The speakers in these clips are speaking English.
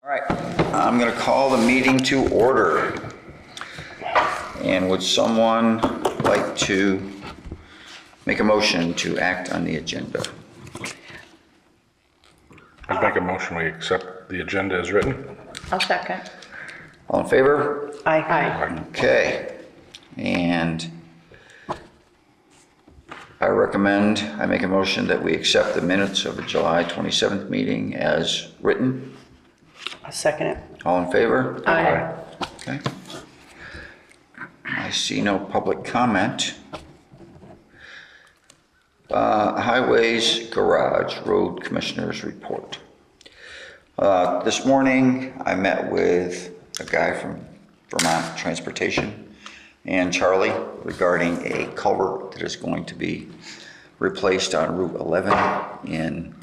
All right, I'm going to call the meeting to order. And would someone like to make a motion to act on the agenda? I'd make a motion we accept the agenda as written. I'll second. All in favor? Aye. Okay. And I make a motion that we accept the minutes of the July 27th meeting as written. I'll second it. All in favor? Aye. Okay. I see no public comment. Highways Garage Road Commissioners Report. This morning I met with a guy from Vermont Transportation and Charlie regarding a culvert that is going to be replaced on Route 11 in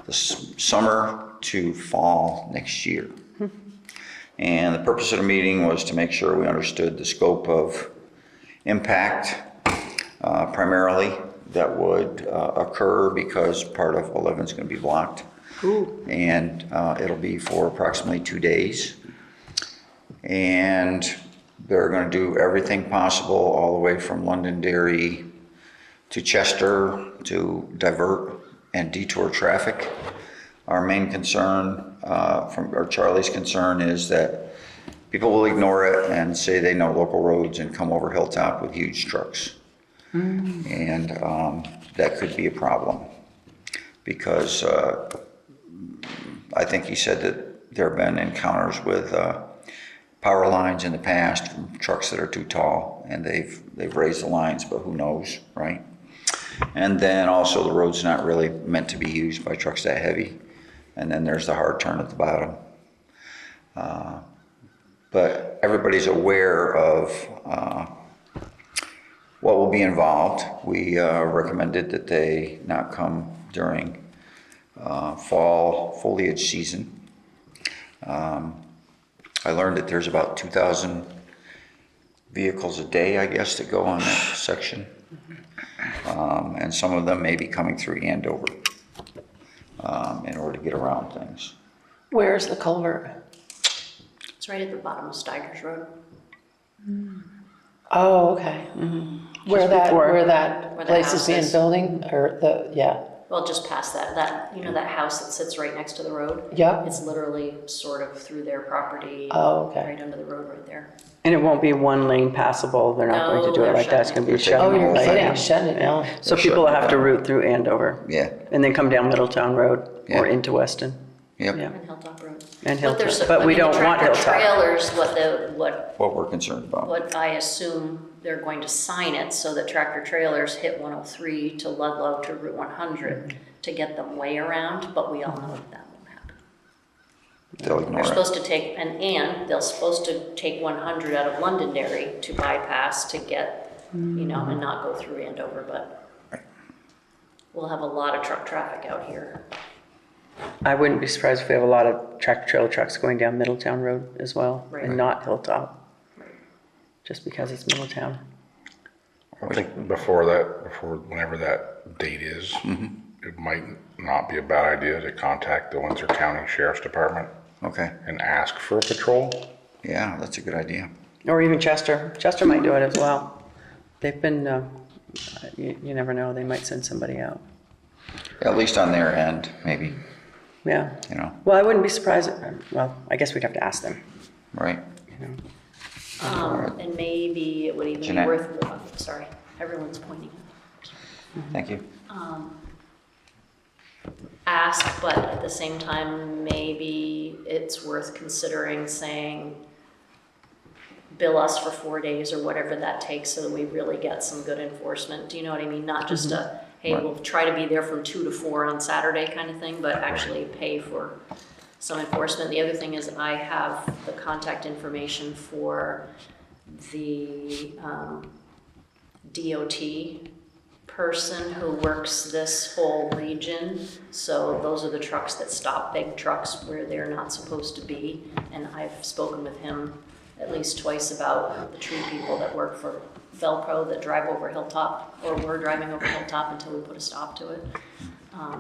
the summer to fall next year. And the purpose of the meeting was to make sure we understood the scope of impact, primarily that would occur because part of 11 is going to be blocked. Ooh. And it'll be for approximately 2 days. And they're going to do everything possible all the way from Londonderry to Chester to divert and detour traffic. Our main concern, Charlie's concern, is that people will ignore it and say they know local roads and come over Hilltop with huge trucks. And that could be a problem because I think he said that there have been encounters with power lines in the past from trucks that are too tall, and they've raised the lines, but who knows, right? And then also the road's not really meant to be used by trucks that heavy. And then there's the hard turn at the bottom. But everybody's aware of what will be involved. We recommended that they not come during fall foliage season. I learned that there's about 2,000 vehicles a day, I guess, that go on that section. And some of them may be coming through Andover in order to get around things. Where's the culvert? It's right at the bottom of Steigers Road. Oh, okay. Mm-hmm. Where that Where the place is house being is. building, or Well, just past that that house that sits right next to the road. Yep. It's literally sort of through their property. Oh, okay. Right under the road right there. And it won't be one lane passable. They're not going to do it No, like that. It's going to be shutting shut. Oh, you're Right. kidding, shutting it down. So They're people will shutting have it to down. route through Andover. Yeah. And then come down Middletown Road or Yep. into Weston. Yep. Yeah. And Hilltop Road. And But there's Hilltop. But we don't want the Hilltop. trailers, What we're concerned about. what I assume they're going to sign it so that tractor trailers hit 103 to Ludlow to Route 100 to get them way around, but we all know that won't happen. They'll ignore They're it. supposed to take, and they're supposed to take 100 out of Londonderry to bypass to get, and not go through Andover, but we'll have a lot of truck traffic out here. I wouldn't be surprised if we have a lot of tractor trailer trucks going down Middletown Road as well, Right. and not Hilltop, just because it's Middletown. I think before whenever that date is, it might not be a bad idea to contact the Windsor County Sheriff's Department Okay. and ask for a patrol. Yeah, that's a good idea. Or even Chester. Chester might do it as well. They've been, you never know, they might send somebody out. At least on their end, maybe, Yeah. Well, I wouldn't be surprised. Well, I guess we'd have to ask them. right? And maybe it would even Jeanette. be worth, sorry, everyone's pointing. Thank you. Ask, but at the same time, maybe it's worth considering saying, bill us for 4 days or whatever that takes so that we really get some good enforcement. Do you know what I mean? Not just hey, Right. we'll try to be there from 2 to 4 on Saturday kind of thing, but actually pay for some enforcement. The other thing is I have the contact information for the DOT person who works this whole region. So those are the trucks that stop, big trucks where they're not supposed to be. And I've spoken with him at least twice about the tree people that work for Velpro that drive over Hilltop, or were driving over Hilltop until we put a stop to it.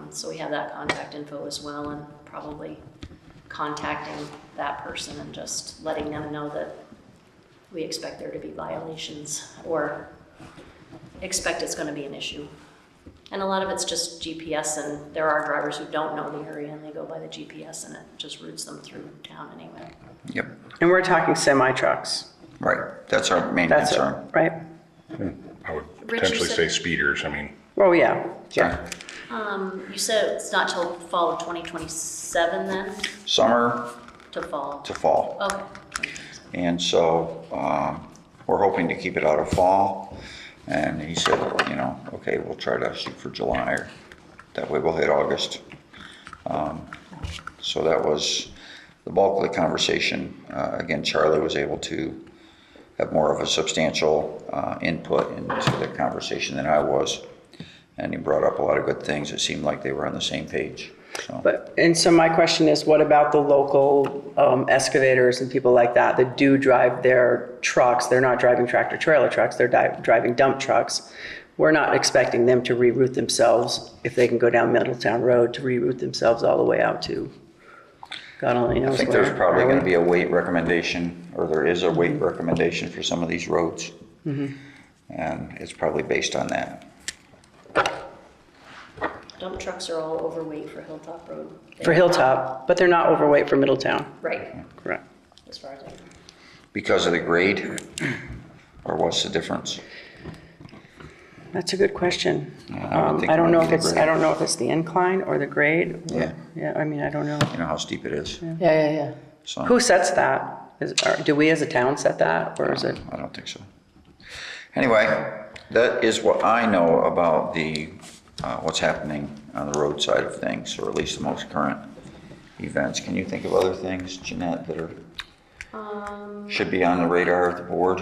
So we have that contact info as well, and probably contacting that person and just letting them know that we expect there to be violations or expect it's gonna be an issue. And a lot of it's just GPS, and there are drivers who don't know the area and they go by the GPS and it just routes them through town anyway. Yep, And we're talking semi-trucks. right. That's our main That's it, concern. right? I would Rich, you potentially said- say speeders, I mean, Oh, yeah. Sorry. You said it's not till fall of 2027 then, Summer to fall? to fall. Okay. 2027. And so, we're hoping to keep it out of fall. And he said, you know, okay, we'll try to shoot for July, or that way we'll hit August. So that was the bulk of the conversation. Again, Charlie was able to have more of a substantial input into the conversation than I was. And he brought up a lot of good things. It seemed like they were on the same page. So, And so my question is, what about the local excavators and people like that do drive their trucks? They're not driving tractor trailer trucks, they're driving dump trucks. We're not expecting them to reroute themselves, if they can go down Middletown Road, to reroute themselves all the way out to God only knows where. I think there's probably are we? going to be a weight recommendation, or there is a weight recommendation for some of these roads. And it's probably based on that. Dump trucks are all overweight for Hilltop Road. They For are Hilltop, but they're not overweight for Middletown. not- Right, Correct. as far as I know. Because of the grade, or what's the difference? That's a good question. I would think I don't it know might if be it's, the I don't know if it's the incline or the grade. Yeah. Yeah, I mean, I don't know. You know how steep it is. Yeah. So Who sets that? Do we as a town set that, or is it? I don't think so. Anyway, that is what I know about the what's happening on the roadside of things, or at least the most current events. Can you think of other things, Jeanette, that are should be on the radar of the board?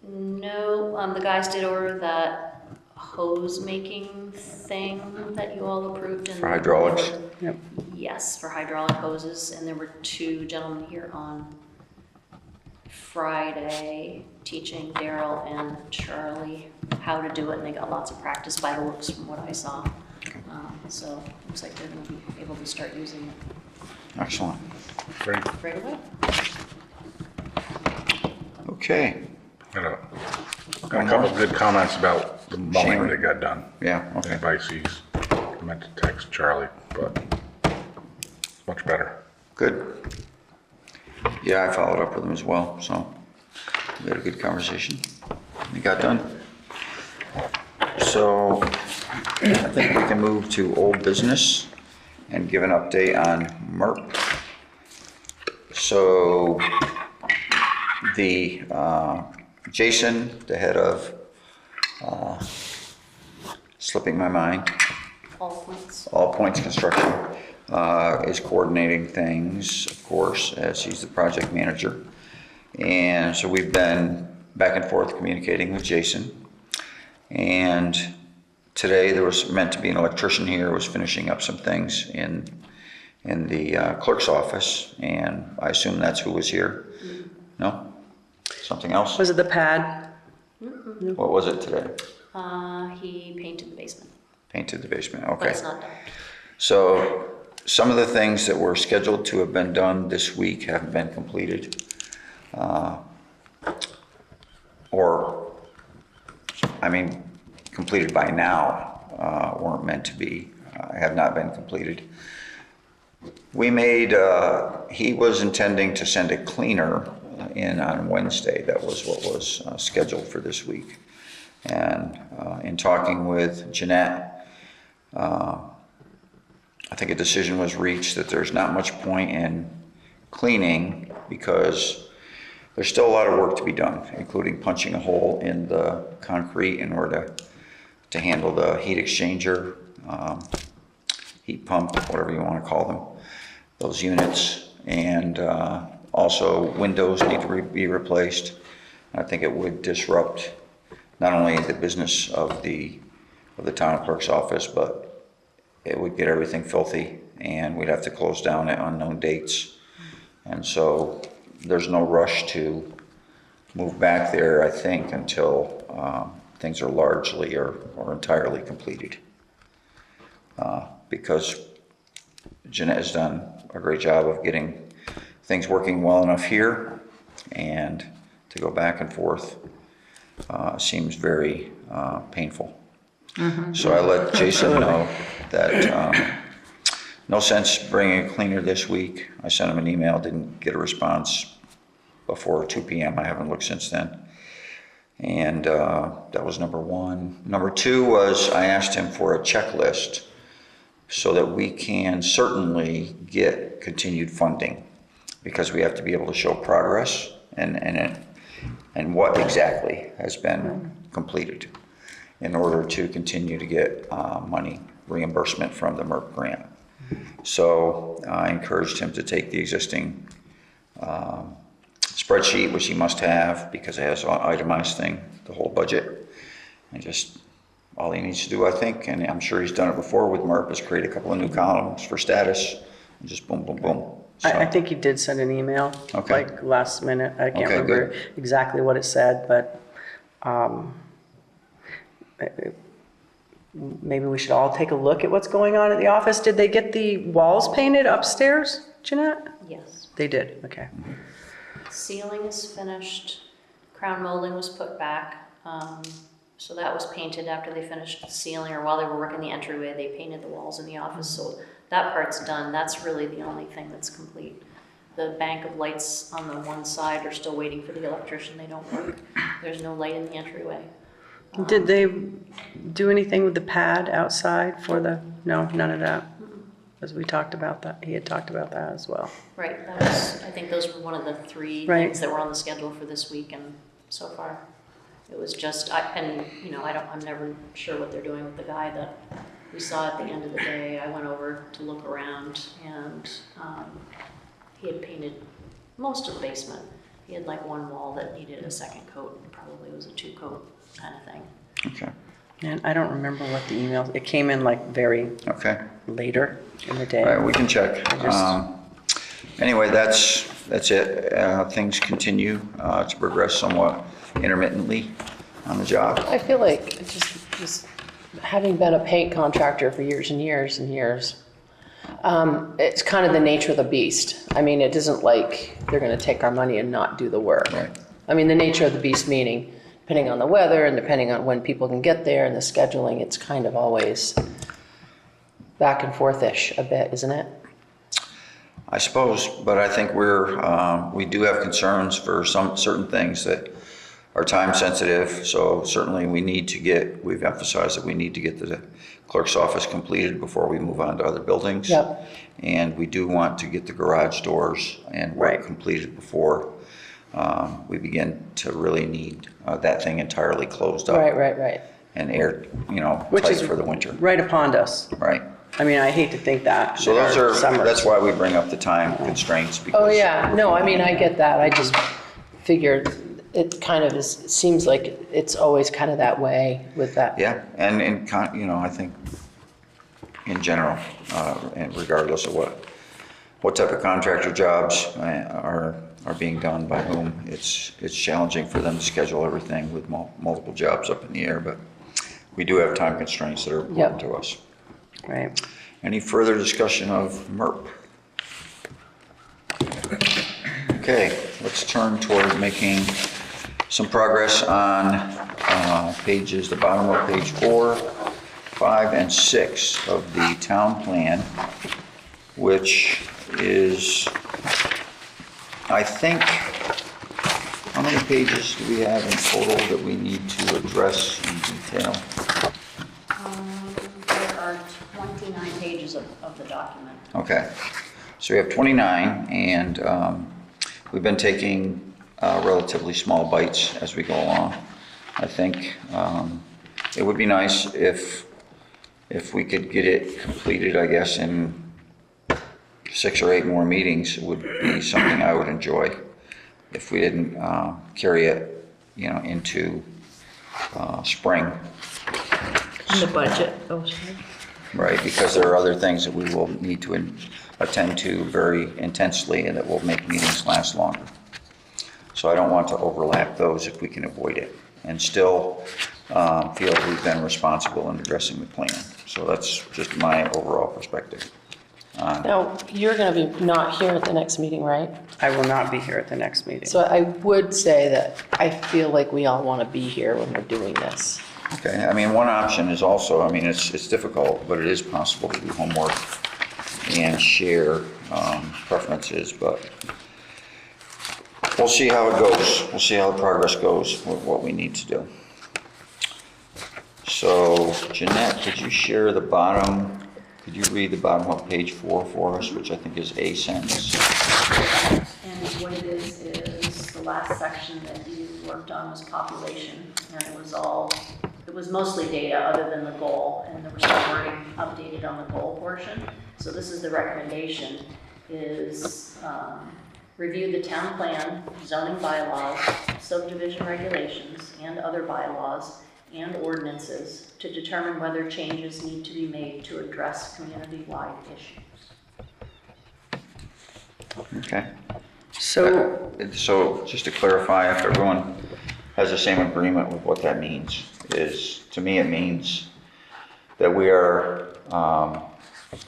No, the guys did order that hose making thing that you all approved in. For hydraulics? Yep. Yes, for hydraulic hoses, and there were two gentlemen here on Friday teaching Daryl and Charlie how to do it, and they got lots of practice by the looks from what I saw. So looks like they're gonna be able to start using it Excellent. great. right away. Okay. Got a couple of good comments about the mowing Shane. that got done. Yeah, If okay. anybody sees, I meant to text Charlie, but it's much better. Good. Yeah, I followed up with him as well, so we had a good conversation. We got done. So I think we can move to old business and give an update on MERP. So the Jason, the head of, slipping my mind, All points. All Points Construction, is coordinating things, of course, as he's the project manager. And so we've been back and forth communicating with Jason. And today there was meant to be an electrician here, was finishing up some things in the clerk's office, and I assume that's who was here. No? Something else? Was it the pad? What was it today? He painted the basement, Painted the basement, but okay. it's not done. So some of the things that were scheduled to have been done this week haven't been completed. Completed by now, weren't meant to be, have not been completed. We made, he was intending to send a cleaner in on Wednesday. That was what was scheduled for this week. And in talking with Jeanette, I think a decision was reached that there's not much point in cleaning because there's still a lot of work to be done, including punching a hole in the concrete in order to handle the heat exchanger, heat pump, whatever you want to call them, those units. And also windows need to be replaced. I think it would disrupt not only the business of the town clerk's office, but it would get everything filthy and we'd have to close down at unknown dates. And so there's no rush to move back there, I think, until things are largely or entirely completed. Because Jeanette has done a great job of getting things working well enough here, and to go back and forth seems very painful. So I let Jason know that no sense bringing a cleaner this week. I sent him an email, didn't get a response before 2 p.m. I haven't looked since then. And that was number one. Number two was I asked him for a checklist so that we can certainly get continued funding, because we have to be able to show progress and what exactly has been completed in order to continue to get money reimbursement from the MERP grant. So I encouraged him to take the existing spreadsheet, which he must have because it has an itemized thing, the whole budget, and just all he needs to do, I think, and I'm sure he's done it before with MERP, is create a couple of new columns for status and just boom, boom, boom. So, I think he did send an email, Okay. like last minute. I can't Okay, remember good. exactly what it said, but maybe we should all take a look at what's going on at the office. Did they get the walls painted upstairs, Jeanette? Yes. They did, okay. Ceiling is finished, crown molding was put back, so that was painted after they finished the ceiling, or while they were working the entryway, they painted the walls in the office, so that part's done. That's really the only thing that's complete. The bank of lights on the one side are still waiting for the electrician, they don't work. There's no light in the entryway. Did they do anything with the pad outside for the, no, none of that? As we talked about that, he had talked about that as well. Right, that was, I think those were one of the three Right. things that were on the schedule for this week, and so far, it was just, I'm never sure what they're doing with the guy that we saw at the end of the day. I went over to look around, and he had painted most of the basement. He had like one wall that needed a second coat, and probably was a 2-coat kind of thing. Okay. And I don't remember what the email, it came in like very Okay. later in the day. All right, we can check. Anyway, that's it. Things continue to progress somewhat intermittently on the job. I feel like just having been a paint contractor for years and years and years, it's kind of the nature of the beast. I mean, it isn't like they're going to take our money and not do the work. Right. I mean, the nature of the beast meaning, depending on the weather and depending on when people can get there and the scheduling, it's kind of always back and forth-ish a bit, isn't it? I suppose, but I think we do have concerns for some certain things that are time sensitive. So certainly we've emphasized that we need to get the clerk's office completed before we move on to other buildings. Yep. And we do want to get the garage doors and work Right. completed before we begin to really need that thing entirely closed up. Right. And air, Which tight is for the winter. right upon us. Right. I mean, I hate to think that. So in our summers. that's why we bring up the time constraints. Oh, Because yeah, no, I mean, I get that, I just figured it kind of is, it seems like it's always kind of that way with that. Yeah, and I think in general, and regardless of what type of contractor jobs are being done by whom, it's challenging for them to schedule everything with multiple jobs up in the air, but we do have time constraints that are important Yep. to us. Right. Any further discussion of MERP? Okay, let's turn toward making some progress on the bottom of page 4, 5, and 6 of the town plan, which is, I think, how many pages do we have in total that we need to address in detail? There are 29 pages of the document. Okay, so we have 29, and we've been taking relatively small bites as we go along. I think it would be nice if we could get it completed, I guess, in 6 or 8 more meetings. It would be something I would enjoy if we didn't carry it, into spring. In the budget, oh, sorry. Right, because there are other things that we will need to attend to very intensely and that will make meetings last longer. So I don't want to overlap those if we can avoid it, and still feel we've been responsible in addressing the plan. So that's just my overall perspective. Now, you're gonna be not here at the next meeting, right? I will not be here at the next meeting. So I would say that I feel like we all wanna be here when we're doing this. Okay, I mean, one option is also, I mean, it's difficult, but it is possible to do homework and share preferences, but we'll see how it goes. We'll see how the progress goes with what we need to do. So, Jeanette, could you share the bottom, could you read the bottom of page 4 for us, which I think is a sentence? And what it is the last section that you worked on was population, and it was mostly data other than the goal, and there was some wording updated on the goal portion. So this is the recommendation, is review the town plan, zoning bylaws, subdivision regulations, and other bylaws and ordinances to determine whether changes need to be made to address community-wide issues. Okay. So, Just to clarify, if everyone has the same agreement with what that means, to me it means that we are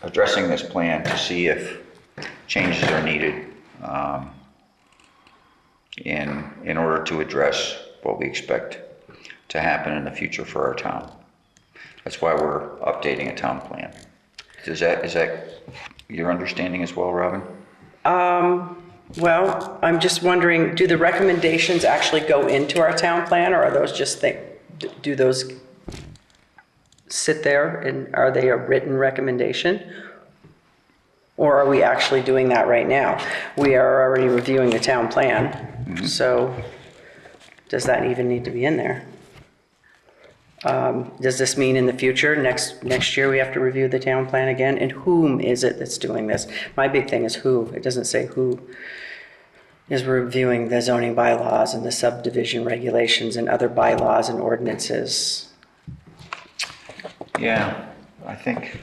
addressing this plan to see if changes are needed in order to address what we expect to happen in the future for our town. That's why we're updating a town plan. Is that your understanding as well, Robin? well, I'm just wondering, do the recommendations actually go into our town plan, or are those just do those sit there, and are they a written recommendation? Or are we actually doing that right now? We are already reviewing the town plan, so does that even need to be in there? Does this mean in the future, next year, we have to review the town plan again? And whom is it that's doing this? My big thing is who. It doesn't say who is reviewing the zoning bylaws and the subdivision regulations and other bylaws and ordinances. Yeah, I think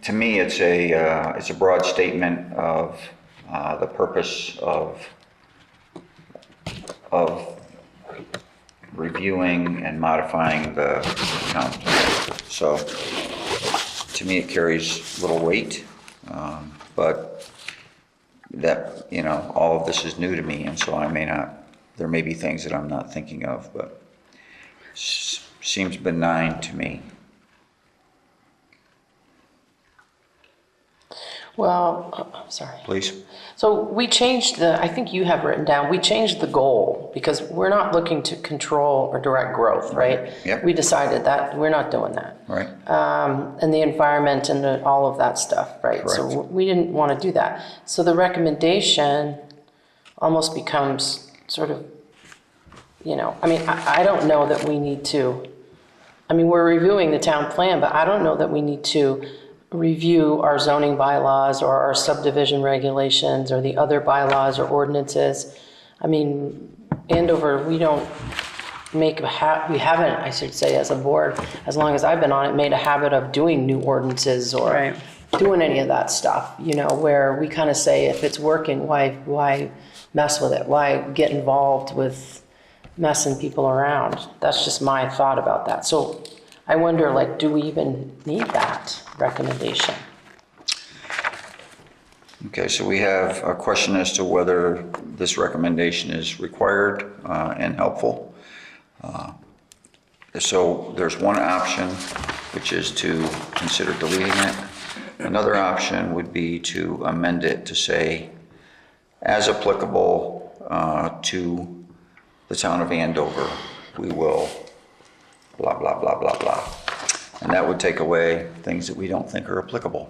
to me it's a broad statement of the purpose of reviewing and modifying the town plan. So to me it carries little weight, but that, all of this is new to me, and so there may be things that I'm not thinking of, but seems benign to me. Well, sorry. Please. So we changed I think you have written down, we changed the goal because we're not looking to control or direct growth, right? Yep. We decided that we're not doing that. Right. And the environment and all of that stuff, right? Correct. So we didn't want to do that. So the recommendation almost becomes sort of, I don't know that we need to, we're reviewing the town plan, but I don't know that we need to review our zoning bylaws or our subdivision regulations or the other bylaws or ordinances. Andover, we don't make we haven't, I should say, as a board, as long as I've been on it, made a habit of doing new ordinances or Right. doing any of that stuff, where we kind of say, if it's working, why mess with it? Why get involved with messing people around? That's just my thought about that. So I wonder, do we even need that recommendation? Okay, so we have a question as to whether this recommendation is required and helpful. So there's one option, which is to consider deleting it. Another option would be to amend it to say, as applicable to the town of Andover, we will blah, blah, blah, blah, blah. And that would take away things that we don't think are applicable.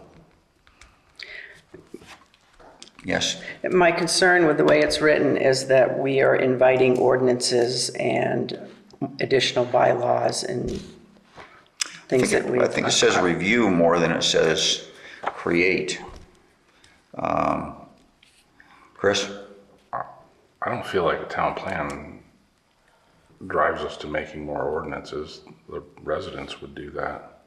Yes? My concern with the way it's written is that we are inviting ordinances and additional bylaws and things that we... I think it says review more than it says create. Chris? I don't feel like the town plan drives us to making more ordinances. The residents would do that.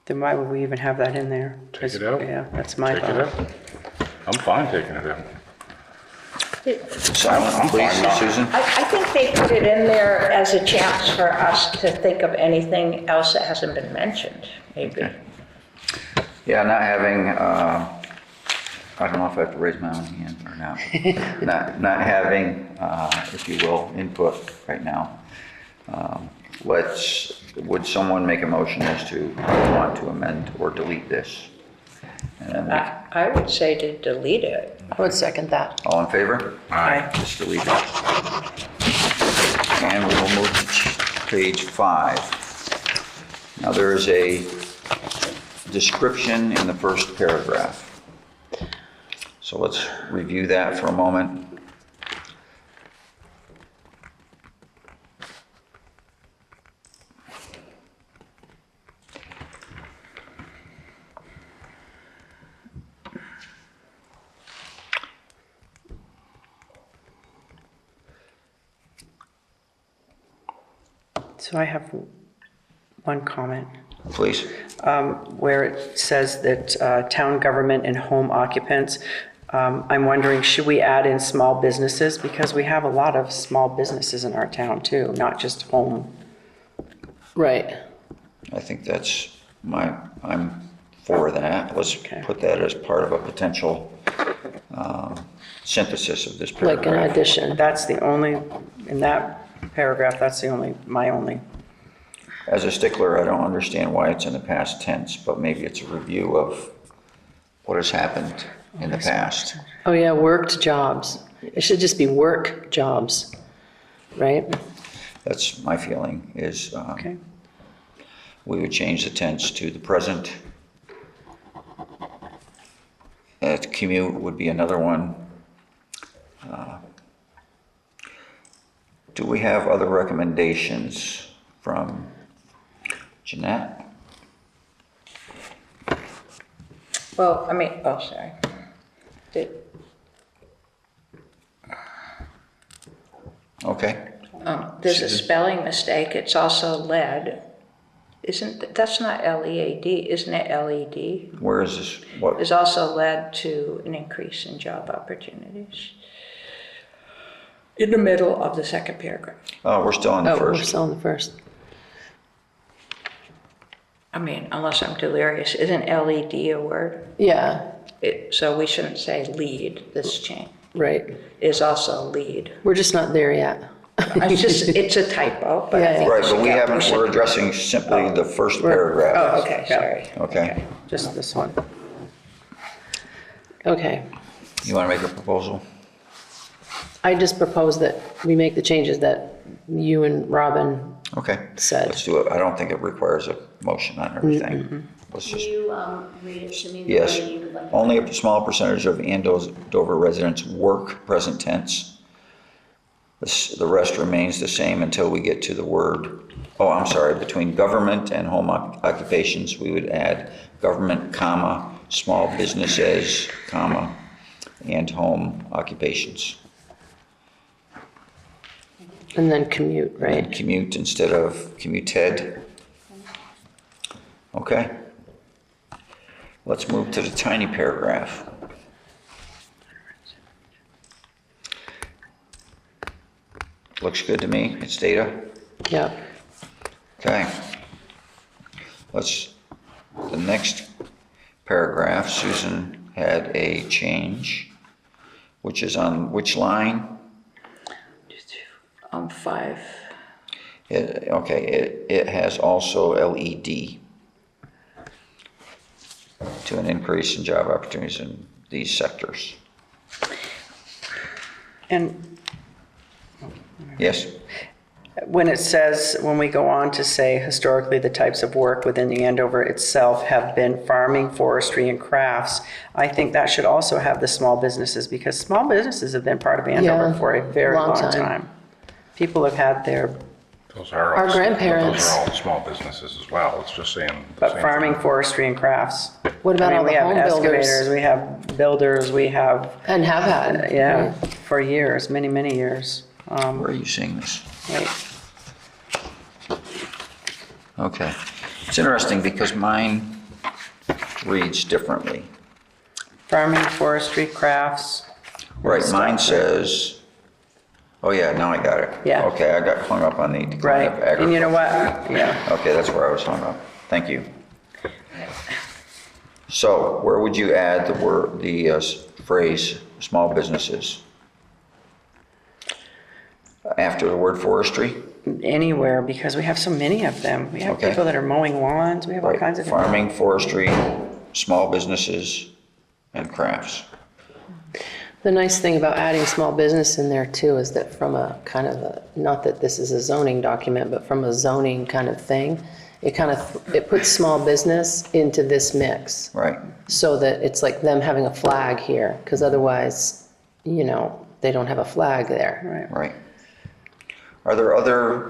Then why would we even have that in there? Take it out. Yeah, that's my Take it thought. out. I'm fine taking it out. Silent, I'm please, fine not- Susan? I think they put it in there as a chance for us to think of anything else that hasn't been mentioned, maybe. Okay. Yeah, not having, I don't know if I have to raise my own hand or not. Not having, if you will, input right now. Would someone make a motion as to want to amend or delete this? And then I would say to delete it. I would second that. all in favor? Aye. Just delete it. And we will move to page 5. Now there is a description in the first paragraph. So let's review that for a moment. So I have one comment. Please. Where it says that town government and home occupants, I'm wondering, should we add in small businesses? Because we have a lot of small businesses in our town too, not just home. Right. I think that's I'm for that. Let's Okay. put that as part of a potential synthesis of this Like an paragraph. addition. That's the only, in that paragraph, that's the only, my only. As a stickler, I don't understand why it's in the past tense, but maybe it's a review of what has happened in the past. Oh, yeah, worked jobs. It should just be work jobs, right? That's my feeling, is Okay. we would change the tense to the present. Commute would be another one. Do we have other recommendations from Jeanette? Well, I mean, oh, sorry. Did- Okay. There's a spelling mistake. It's also lead. That's not LEAD, isn't it LED? Where is this? What? Is also led to an increase in job opportunities. In the middle of the second paragraph. Oh, we're still on the Oh, we're first. still on the first. I mean, unless I'm delirious, isn't LED a word? Yeah, So we shouldn't say lead, this change right. is also lead. We're just not there yet. It's a typo, but I Yeah, think Right, we but should we get- haven't, we're addressing simply the first paragraph. Oh, okay, sorry. Okay. Just this one. Okay. You want to make a proposal? I just propose that we make the changes that you and Robin Okay. said. Let's do it. I don't think it requires a motion on everything. Let's Can just, you read it to me? the yes. way you would like it? Only a small percentage of Andover residents work present tense. The rest remains the same until we get to the word, oh, I'm sorry, between government and home occupations, we would add government, comma, small businesses, comma, and home occupations. And then commute, And right? commute instead of commuted. Okay. Let's move to the tiny paragraph. Looks good to me. It's data. Yeah. Okay. The next paragraph, Susan had a change, which is on which line? 5. It has also LED to an increase in job opportunities in these sectors. And Yes? when it says, when we go on to say historically the types of work within the Andover itself have been farming, forestry, and crafts, I think that should also have the small businesses, because small businesses have been part of Andover Yeah, for a very long long time. time. People have had their, Those are Our all, grandparents. Those are all small businesses as well. It's just saying. the but same farming, thing. forestry, and crafts. What about I mean, all we the have home excavators, builders? we have builders, we have, And have had. yeah, right? for years, many, many years. Where are you seeing this? Right. Okay. It's interesting because mine reads differently. Farming, forestry, crafts. Right, mine says, oh yeah, now I got it. Yeah. Okay, I got hung up on the decline Right, of agriculture. and you know what? Yeah. Okay, that's where I was hung up. Thank you. So where would you add the phrase small businesses? After the word forestry? Anywhere, because we have so many of them. We have Okay. people that are mowing lawns, we have all Right. kinds of different. Farming, forestry, small businesses, and crafts. The nice thing about adding small business in there too is that from a kind of a, not that this is a zoning document, but from a zoning kind of thing, it puts small business into this mix. Right. So that it's like them having a flag here, because otherwise, they don't have a flag there. Right. Right. Are there other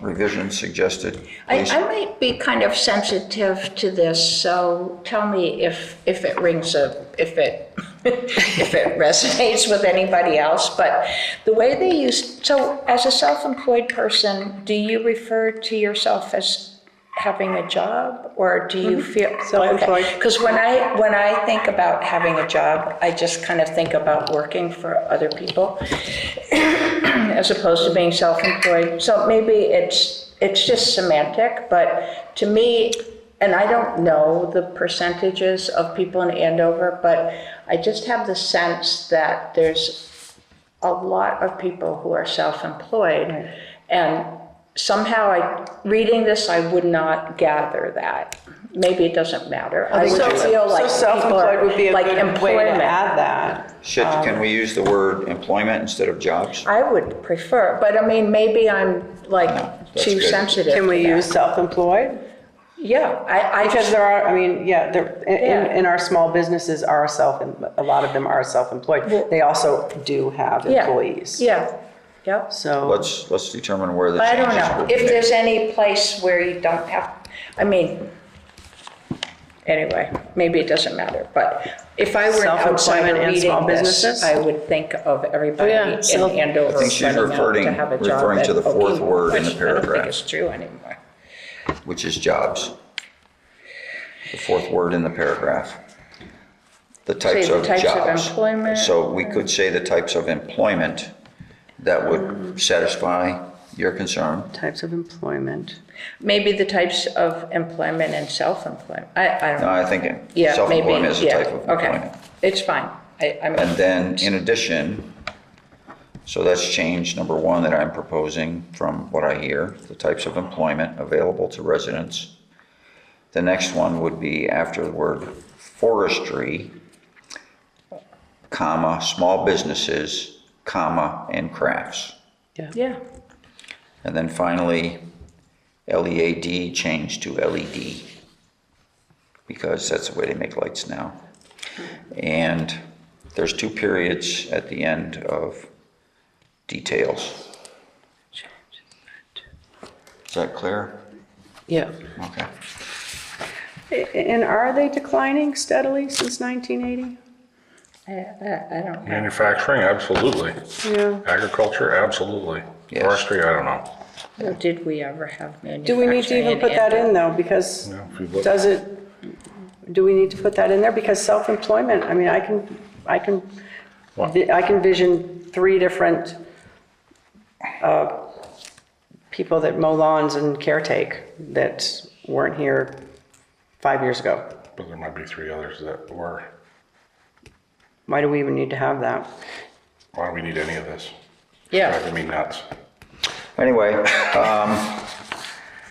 revisions suggested? Please? I might be kind of sensitive to this, so tell me if it rings if it if it resonates with anybody else. But the way they use, so as a self-employed person, do you refer to yourself as having a job, or do you feel Self-employed. Because when I think about having a job, I just kind of think about working for other people as opposed to being self-employed. So maybe it's just semantic, but to me, and I don't know the percentages of people in Andover, but I just have the sense that there's a lot of people who are self-employed, and somehow reading this, I would not gather that. Maybe it doesn't matter. I would feel like So self-employed would be a like good way to employment. add that. Can we use the word employment instead of jobs? I would prefer, but I mean, maybe I'm like No, that's too good. sensitive. Can we to that. use self-employed? Yeah, I Because there are, Yeah. in our small businesses are a lot of them are self-employed. They also do have employees. Yeah, yeah. So, Let's determine where the But I changes don't know, will be if made. there's any place where you don't have, I mean, anyway, maybe it doesn't matter, but if I were an outsider Self-employment and small reading this, businesses? I would think of everybody Oh, yeah, in self- Andover I think she's running out referring- to have a job referring to at the fourth Okemo, word in the which I don't paragraph. think is true anymore. Which is jobs. The fourth word in the paragraph. The types Say the of types of jobs. employment. So we could say the types of employment that would satisfy your concern. types of employment. Maybe the types of employment and self-employment, I don't No, know. I think Yeah, maybe, self-employment is a yeah, type of okay, employment. it's fine. I'm And then in addition, so that's change number one that I'm proposing from what I hear, the types of employment available to residents. The next one would be after the word forestry, comma, small businesses, comma, and crafts. Yeah, And then finally, LEAD changed to LED, because that's the way they make lights now. And there's 2 periods at the end of details. Is that clear? Yeah. Okay. And are they declining steadily since 1980? I don't know. Manufacturing, absolutely. Yeah. Agriculture, absolutely. Yes. Forestry, I don't know. Well, did we ever have manufacturing? Do we need to even put that in though? Because Yeah, if you look- do we need to put that in there? Because self-employment, I mean, I can vision 3 different people that mow lawns and caretake that weren't here 5 years ago. But there might be 3 others that were. Why do we even need to have that? Why do we need any of this? Yeah, Driving me nuts. Anyway,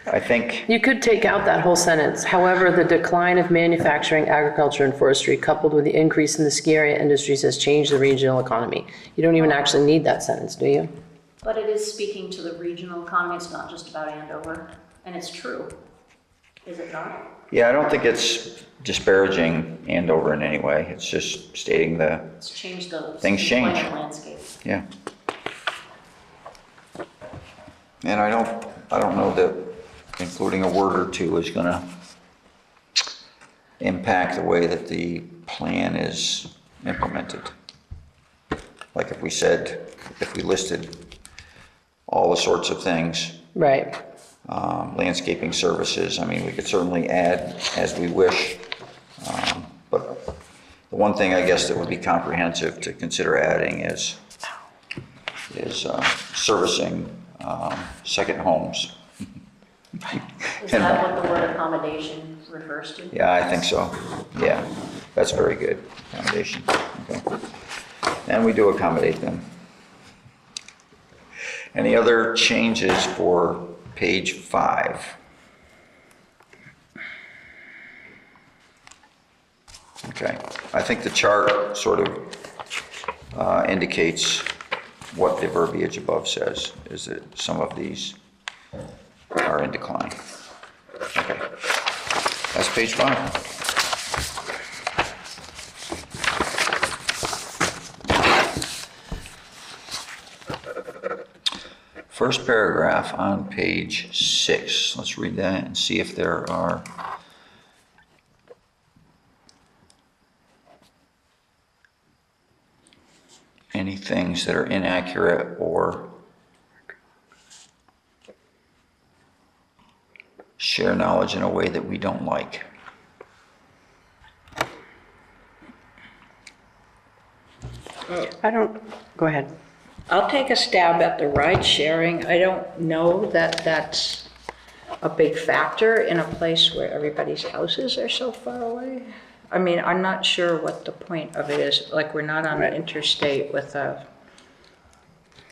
I think, You could take out that whole sentence. However, the decline of manufacturing, agriculture, and forestry, coupled with the increase in the ski area industries, has changed the regional economy. You don't even actually need that sentence, do you? But it is speaking to the regional economy, it's not just about Andover, and it's true. Is it not? yeah, I don't think it's disparaging Andover in any way. It's just stating the, It's changed the Things change. employment landscape. yeah. And I don't know that including a word or two is gonna impact the way that the plan is implemented. Like if we listed all the sorts of things, Right. landscaping services, I mean, we could certainly add as we wish. But the one thing I guess that would be comprehensive to consider adding is servicing second homes. Is that what the word accommodation refers to? Yeah, I think so. Yeah, that's very good. Accommodation. Okay. And we do accommodate them. Any other changes for page 5? Okay, I think the chart sort of indicates what the verbiage above says, is that some of these are in decline. Okay, that's page 5. First paragraph on page 6. Let's read that and see if there are any things that are inaccurate or share knowledge in a way that we don't like. Go ahead. I'll take a stab at the ride sharing. I don't know that that's a big factor in a place where everybody's houses are so far away. I mean, I'm not sure what the point of it is. Like, we're not on an interstate with a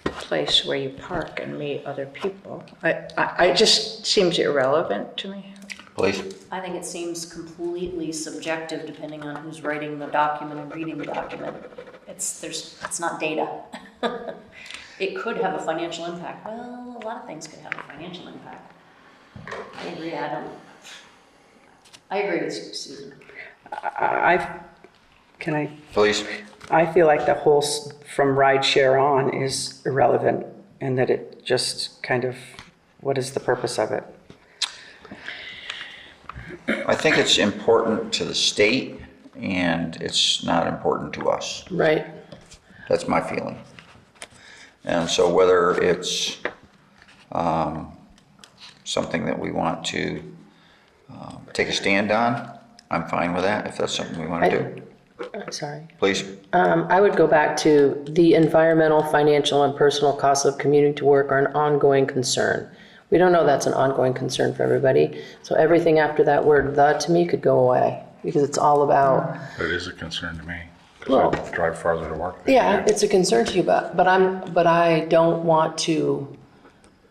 place where you park and meet other people. I just seems irrelevant to me. Please. I think it seems completely subjective depending on who's writing the document and reading the document. It's not data. It could have a financial impact. Well, a lot of things could have a financial impact. I agree, I agree with Susan. Please. I feel like the whole from ride share on is irrelevant, and that it just kind of, what is the purpose of it? I think it's important to the state and it's not important to us. Right. That's my feeling. And so whether it's something that we want to take a stand on, I'm fine with that, if that's something we want to do. Sorry. Please. I would go back to the environmental, financial, and personal costs of commuting to work are an ongoing concern. We don't know that's an ongoing concern for everybody. So everything after that word "the" to me could go away, because it's all about. It is a concern to me, Well, because I drive farther to work. than Yeah, you do. it's a concern to you, but I don't want to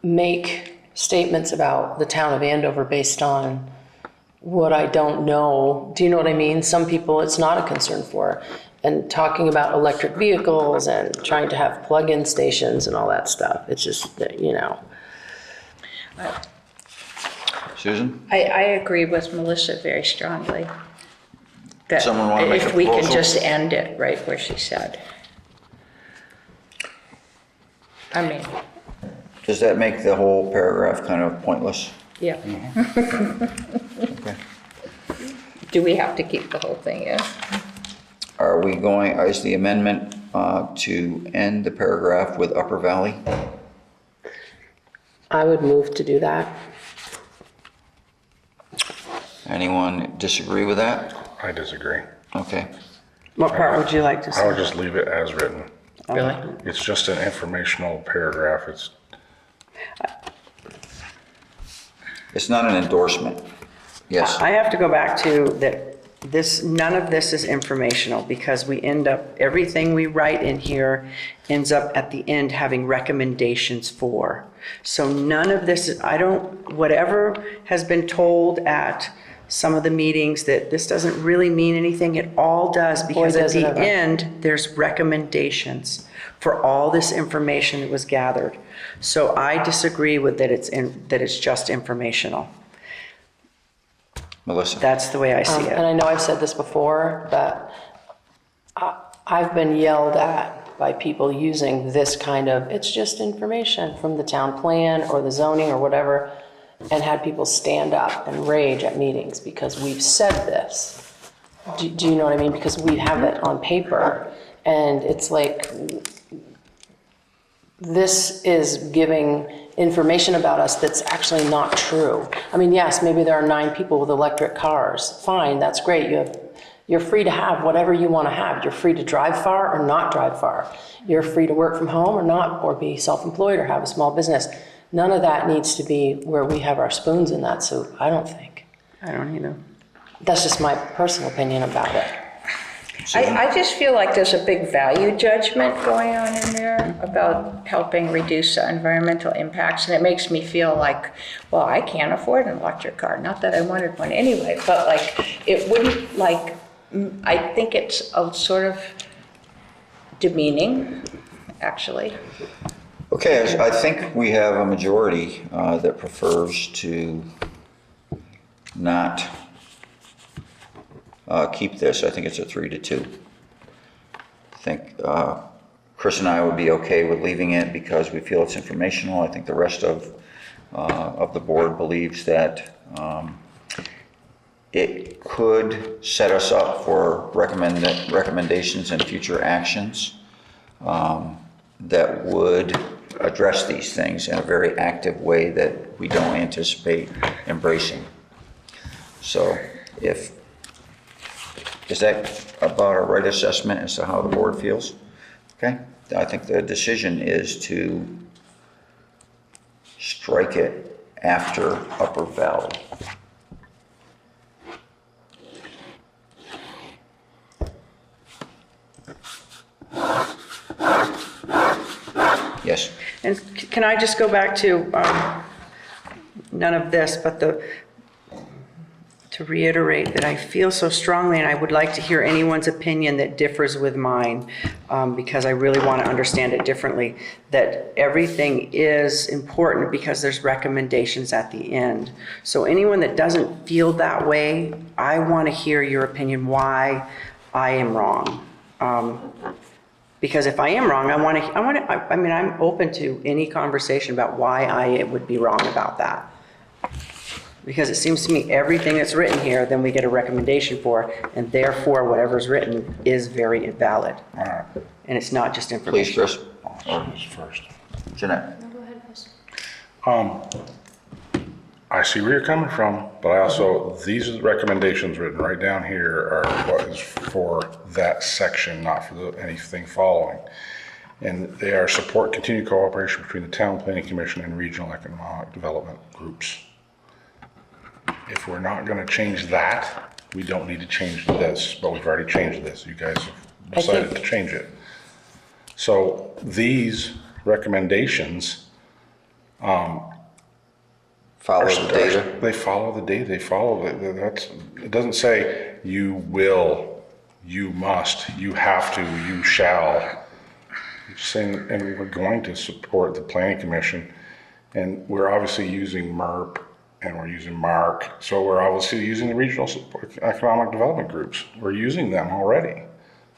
make statements about the town of Andover based on what I don't know. Do you know what I mean? Some people it's not a concern for. And talking about electric vehicles and trying to have plug-in stations and all that stuff, it's just, you know. Susan? I agree with Melissa very strongly. That Someone wanna make a if we can proposal? just end it right where she said. I mean, Does that make the whole paragraph kind of pointless? yeah. Okay. Do we have to keep the whole thing in? Are we going, is the amendment to end the paragraph with Upper Valley? I would move to do that. Anyone disagree with that? I disagree. Okay. What part would you like to I would say? just leave it as written. Really? It's just an informational paragraph. It's not an endorsement. Yes. I have to go back to that none of this is informational, because we end up, everything we write in here ends up at the end having recommendations for. So none of this is, whatever has been told at some of the meetings that this doesn't really mean anything, it all does, because at does it the ever. end, there's recommendations for all this information that was gathered. So I disagree with that it's just informational. Melissa? That's the way I see And it. I know I've said this before, but I've been yelled at by people using this kind of, it's just information from the town plan or the zoning or whatever, and had people stand up and rage at meetings because we've said this. Do you know what I mean? Because we have it on paper, and it's like, this is giving information about us that's actually not true. I mean, yes, maybe there are 9 people with electric cars. Fine, that's great. You're free to have whatever you want to have. You're free to drive far or not drive far. You're free to work from home or not, or be self-employed or have a small business. None of that needs to be where we have our spoons in that soup, I don't think. I don't either. That's just my personal opinion about it. I just feel like there's a big value judgment going on in there about helping reduce the environmental impacts, and it makes me feel like, well, I can't afford an electric car. Not that I wanted one anyway, but like, it wouldn't like, I think it's a sort of demeaning, actually. Okay, I think we have a majority that prefers to not keep this. I think it's a 3-2. I think Chris and I would be okay with leaving it because we feel it's informational. I think the rest of the board believes that it could set us up for recommendations and future actions that would address these things in a very active way that we don't anticipate embracing. So is that about a right assessment as to how the board feels? Okay, I think the decision is to strike it after Upper Valley. Yes. And can I just go back to none of this, but to reiterate that I feel so strongly, and I would like to hear anyone's opinion that differs with mine, because I really want to understand it differently, that everything is important because there's recommendations at the end. So anyone that doesn't feel that way, I want to hear your opinion why I am wrong. Because if I am wrong, I mean, I'm open to any conversation about why I would be wrong about that. Because it seems to me everything that's written here, then we get a recommendation for, and therefore whatever's written is very invalid. All right. And it's not just Please, information. Chris. I'll say this first. Jeanette. No, go ahead, Chris. I see where you're coming from, but I also, these are the recommendations written right down here are what is for that section, not for anything following. And they are support continued cooperation between the town planning commission and regional economic development groups. If we're not gonna change that, we don't need to change this, but we've already changed this. You guys have decided to change it. So these recommendations, Follow the data. they follow the data, it doesn't say you will, you must, you have to, you shall. It's saying, and we're going to support the planning commission, and we're obviously using MERP and we're using MARC, so we're obviously using the regional support, economic development groups. We're using them already.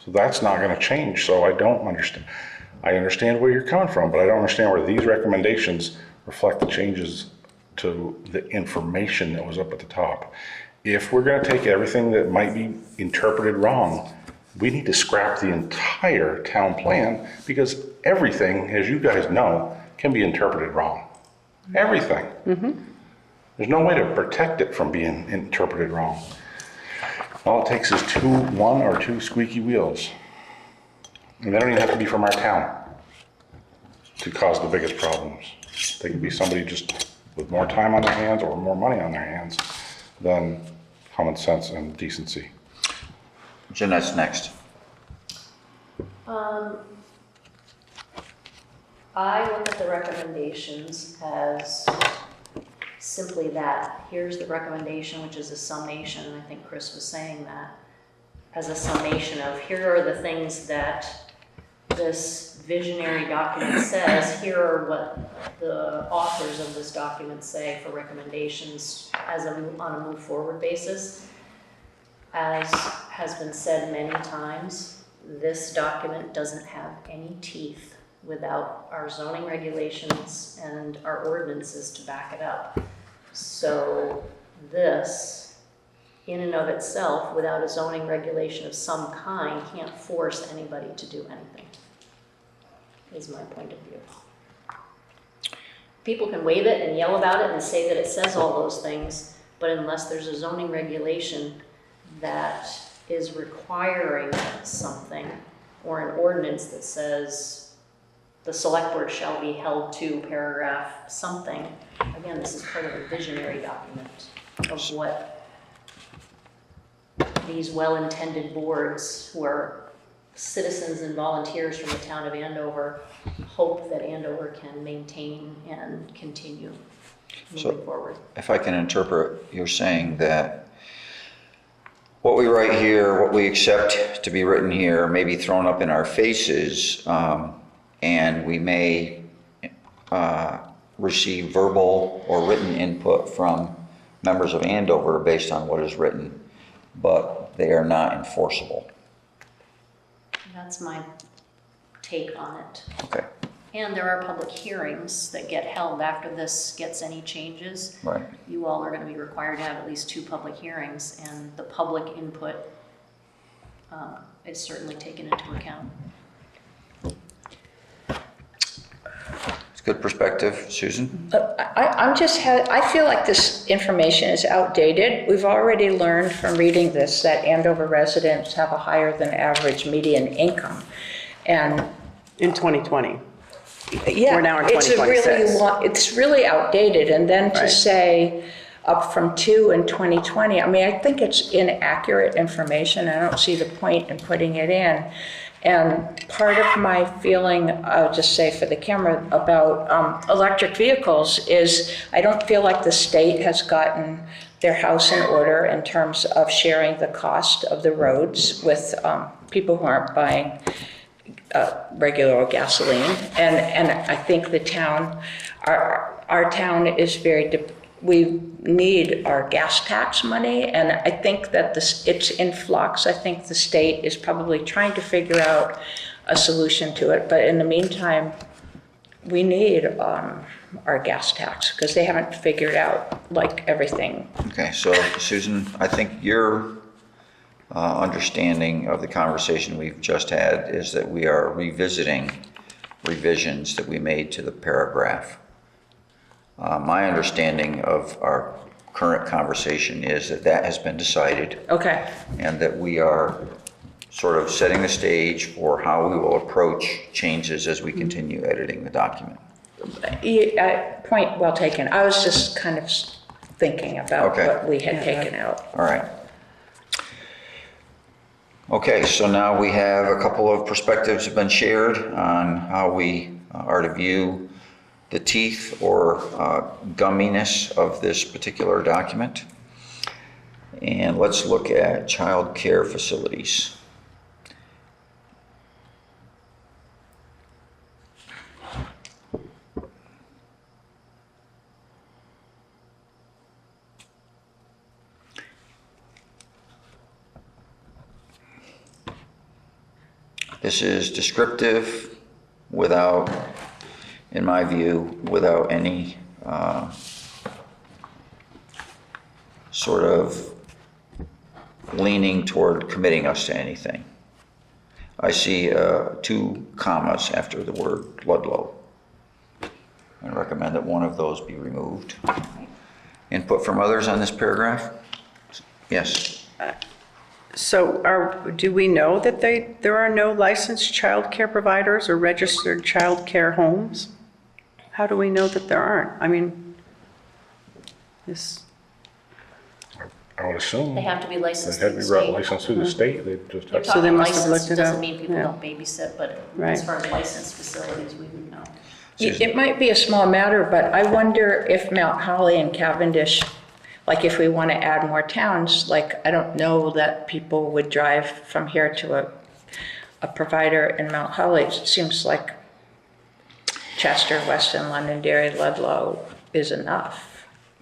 So that's not gonna change, so I don't understand. I understand where you're coming from, but I don't understand where these recommendations reflect the changes to the information that was up at the top. If we're gonna take everything that might be interpreted wrong, we need to scrap the entire town plan because everything, as you guys know, can be interpreted wrong. Everything. There's no way to protect it from being interpreted wrong. All it takes is one or two squeaky wheels. And they don't even have to be from our town to cause the biggest problems. They could be somebody just with more time on their hands or more money on their hands than common sense and decency. Jeanette's next. I look at the recommendations as simply that. Here's the recommendation, which is a summation, and I think Chris was saying that, as a summation of here are the things that this visionary document says, here are what the authors of this document say for recommendations on a move forward basis. As has been said many times, this document doesn't have any teeth without our zoning regulations and our ordinances to back it up. So this, in and of itself, without a zoning regulation of some kind, can't force anybody to do anything, is my point of view. People can wave it and yell about it and say that it says all those things, but unless there's a zoning regulation that is requiring something, or an ordinance that says the select board shall be held to paragraph something. Again, this is part of a visionary document of what these well-intended boards, who are citizens and volunteers from the town of Andover, hope that Andover can maintain and continue moving forward. If I can interpret, you're saying that what we write here, what we accept to be written here may be thrown up in our faces, and we may receive verbal or written input from members of Andover based on what is written, but they are not enforceable. That's my take on it. Okay, And there are public hearings that get held after this gets any changes. right. You all are going to be required to have at least 2 public hearings, and the public input is certainly taken into account. It's good perspective. Susan? I feel like this information is outdated. We've already learned from reading this that Andover residents have a higher than average median income. And In 2020. yeah, We're now in it's 2026. it's really outdated. And then to Right. say up from 2 in 2020, I mean, I think it's inaccurate information. I don't see the point in putting it in. And part of my feeling, I'll just say for the camera, about electric vehicles is I don't feel like the state has gotten their house in order in terms of sharing the cost of the roads with people who aren't buying regular old gasoline. And I think the town, our town is very, we need our gas tax money, and I think that it's in flux. I think the state is probably trying to figure out a solution to it, but in the meantime, we need our gas tax because they haven't figured out like everything. Okay, so Susan, I think your understanding of the conversation we've just had is that we are revisiting revisions that we made to the paragraph. My understanding of our current conversation is that that has been decided Okay, and that we are sort of setting the stage for how we will approach changes as we continue editing the document. point well taken. I was just kind of thinking about Okay. what we had taken out. All right. Okay, so now we have a couple of perspectives have been shared on how we are to view the teeth or gumminess of this particular document. And let's look at child care facilities. This is descriptive without, in my view, without any sort of leaning toward committing us to anything. I see 2 commas after the word Ludlow. I recommend that one of those be removed. Input from others on this paragraph? Yes. So do we know that there are no licensed child care providers or registered child care homes? How do we know that there aren't? I mean, I would assume. They have to be licensed They through have the to be state. licensed through the state, they just You're have So they talking must have licensed, looked it doesn't up. mean people Yeah. don't babysit, but Right. as far as licensed facilities, we would know. It might be a small matter, but I wonder if Mount Holly and Cavendish, like if we want to add more towns, like I don't know that people would drive from here to a provider in Mount Holly. It seems like Chester, Weston, Londonderry, Ludlow is enough.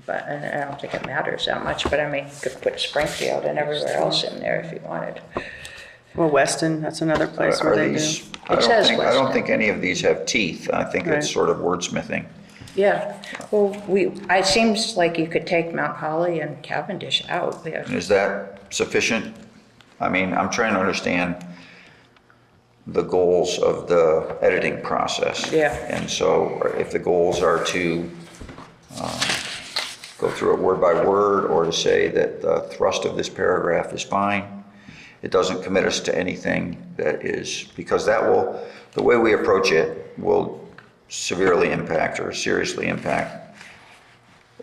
But and I don't think it matters that much, but I mean, you could put Springfield and everywhere else in there if you wanted. well, Weston, that's another place where Are they do. these, It says I don't Western. think any of these have teeth. I think it's Right. sort of wordsmithing. Yeah, well, it seems like you could take Mount Holly and Cavendish out. We have- Is that sufficient? I mean, I'm trying to understand the goals of the editing process. Yeah. And so if the goals are to go through it word by word or to say that the thrust of this paragraph is fine, it doesn't commit us to anything that is, because that will, the way we approach it will severely impact or seriously impact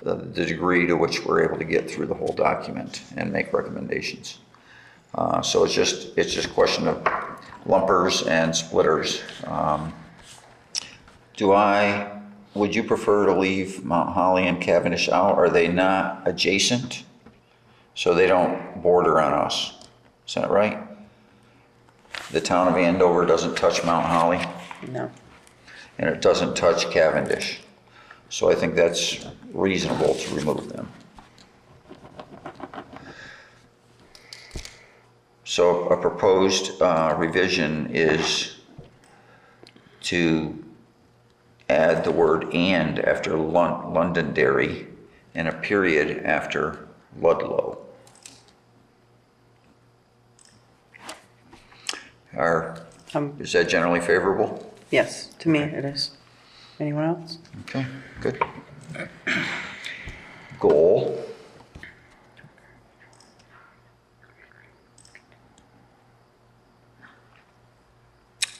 the degree to which we're able to get through the whole document and make recommendations. So it's just a question of lumpers and splitters. Would you prefer to leave Mount Holly and Cavendish out? Are they not adjacent? So they don't border on us. Is that right? The town of Andover doesn't touch Mount Holly, No. and it doesn't touch Cavendish. So I think that's reasonable to remove them. So a proposed revision is to add the word "and" after Londonderry and a period after Ludlow. Is that generally favorable? Yes, to me it is. Anyone else? Okay, good. Goal.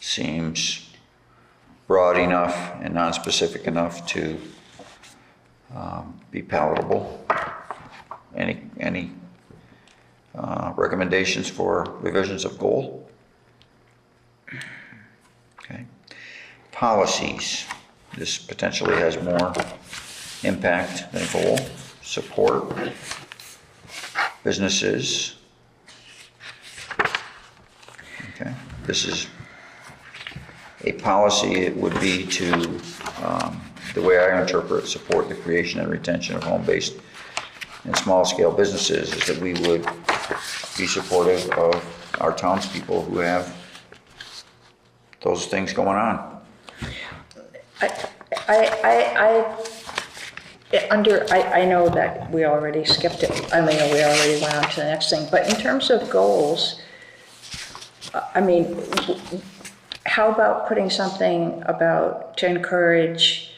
Seems broad enough and non-specific enough to be palatable. Any recommendations for revisions of goal? Okay. Policies. This potentially has more impact than goal. Support. Businesses. Okay. This is a policy. It would be to, the way I interpret, support the creation and retention of home-based and small-scale businesses, is that we would be supportive of our townspeople who have those things going on. I know that we already skipped it, I mean, we already went on to the next thing, but in terms of goals, I mean, how about putting something about to encourage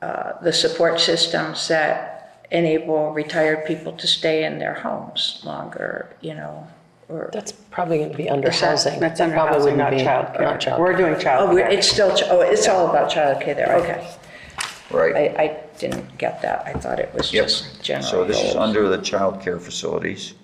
the support systems that enable retired people to stay in their homes longer, you know, or... That's probably going to be under Is that- housing. That's under Probably housing, not wouldn't be- childcare. Not childcare. We're doing Oh, childcare. it's still, it's all about childcare there, okay. Right. I didn't get that, I thought it was Yep. just general So this is goals. under the child care facilities.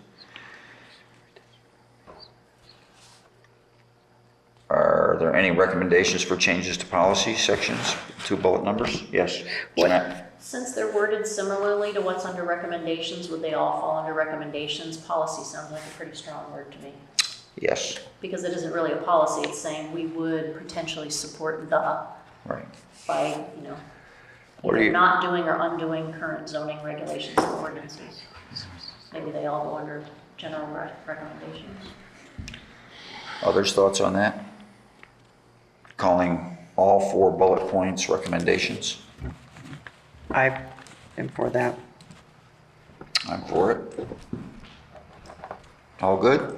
Are there any recommendations for changes to policy sections, 2 bullet numbers? Yes. Jeanette? Since they're worded similarly to what's under recommendations, would they all fall under recommendations? Policy sounds like a pretty strong word to me. Yes. Because it isn't really a policy, it's saying we would potentially support the, Right. by, you know, What are either you- not doing or undoing current zoning regulations and ordinances. Maybe they all go under general recommendations. Others' thoughts on that? Calling all 4 bullet points recommendations? I am for that. I'm for it. All good?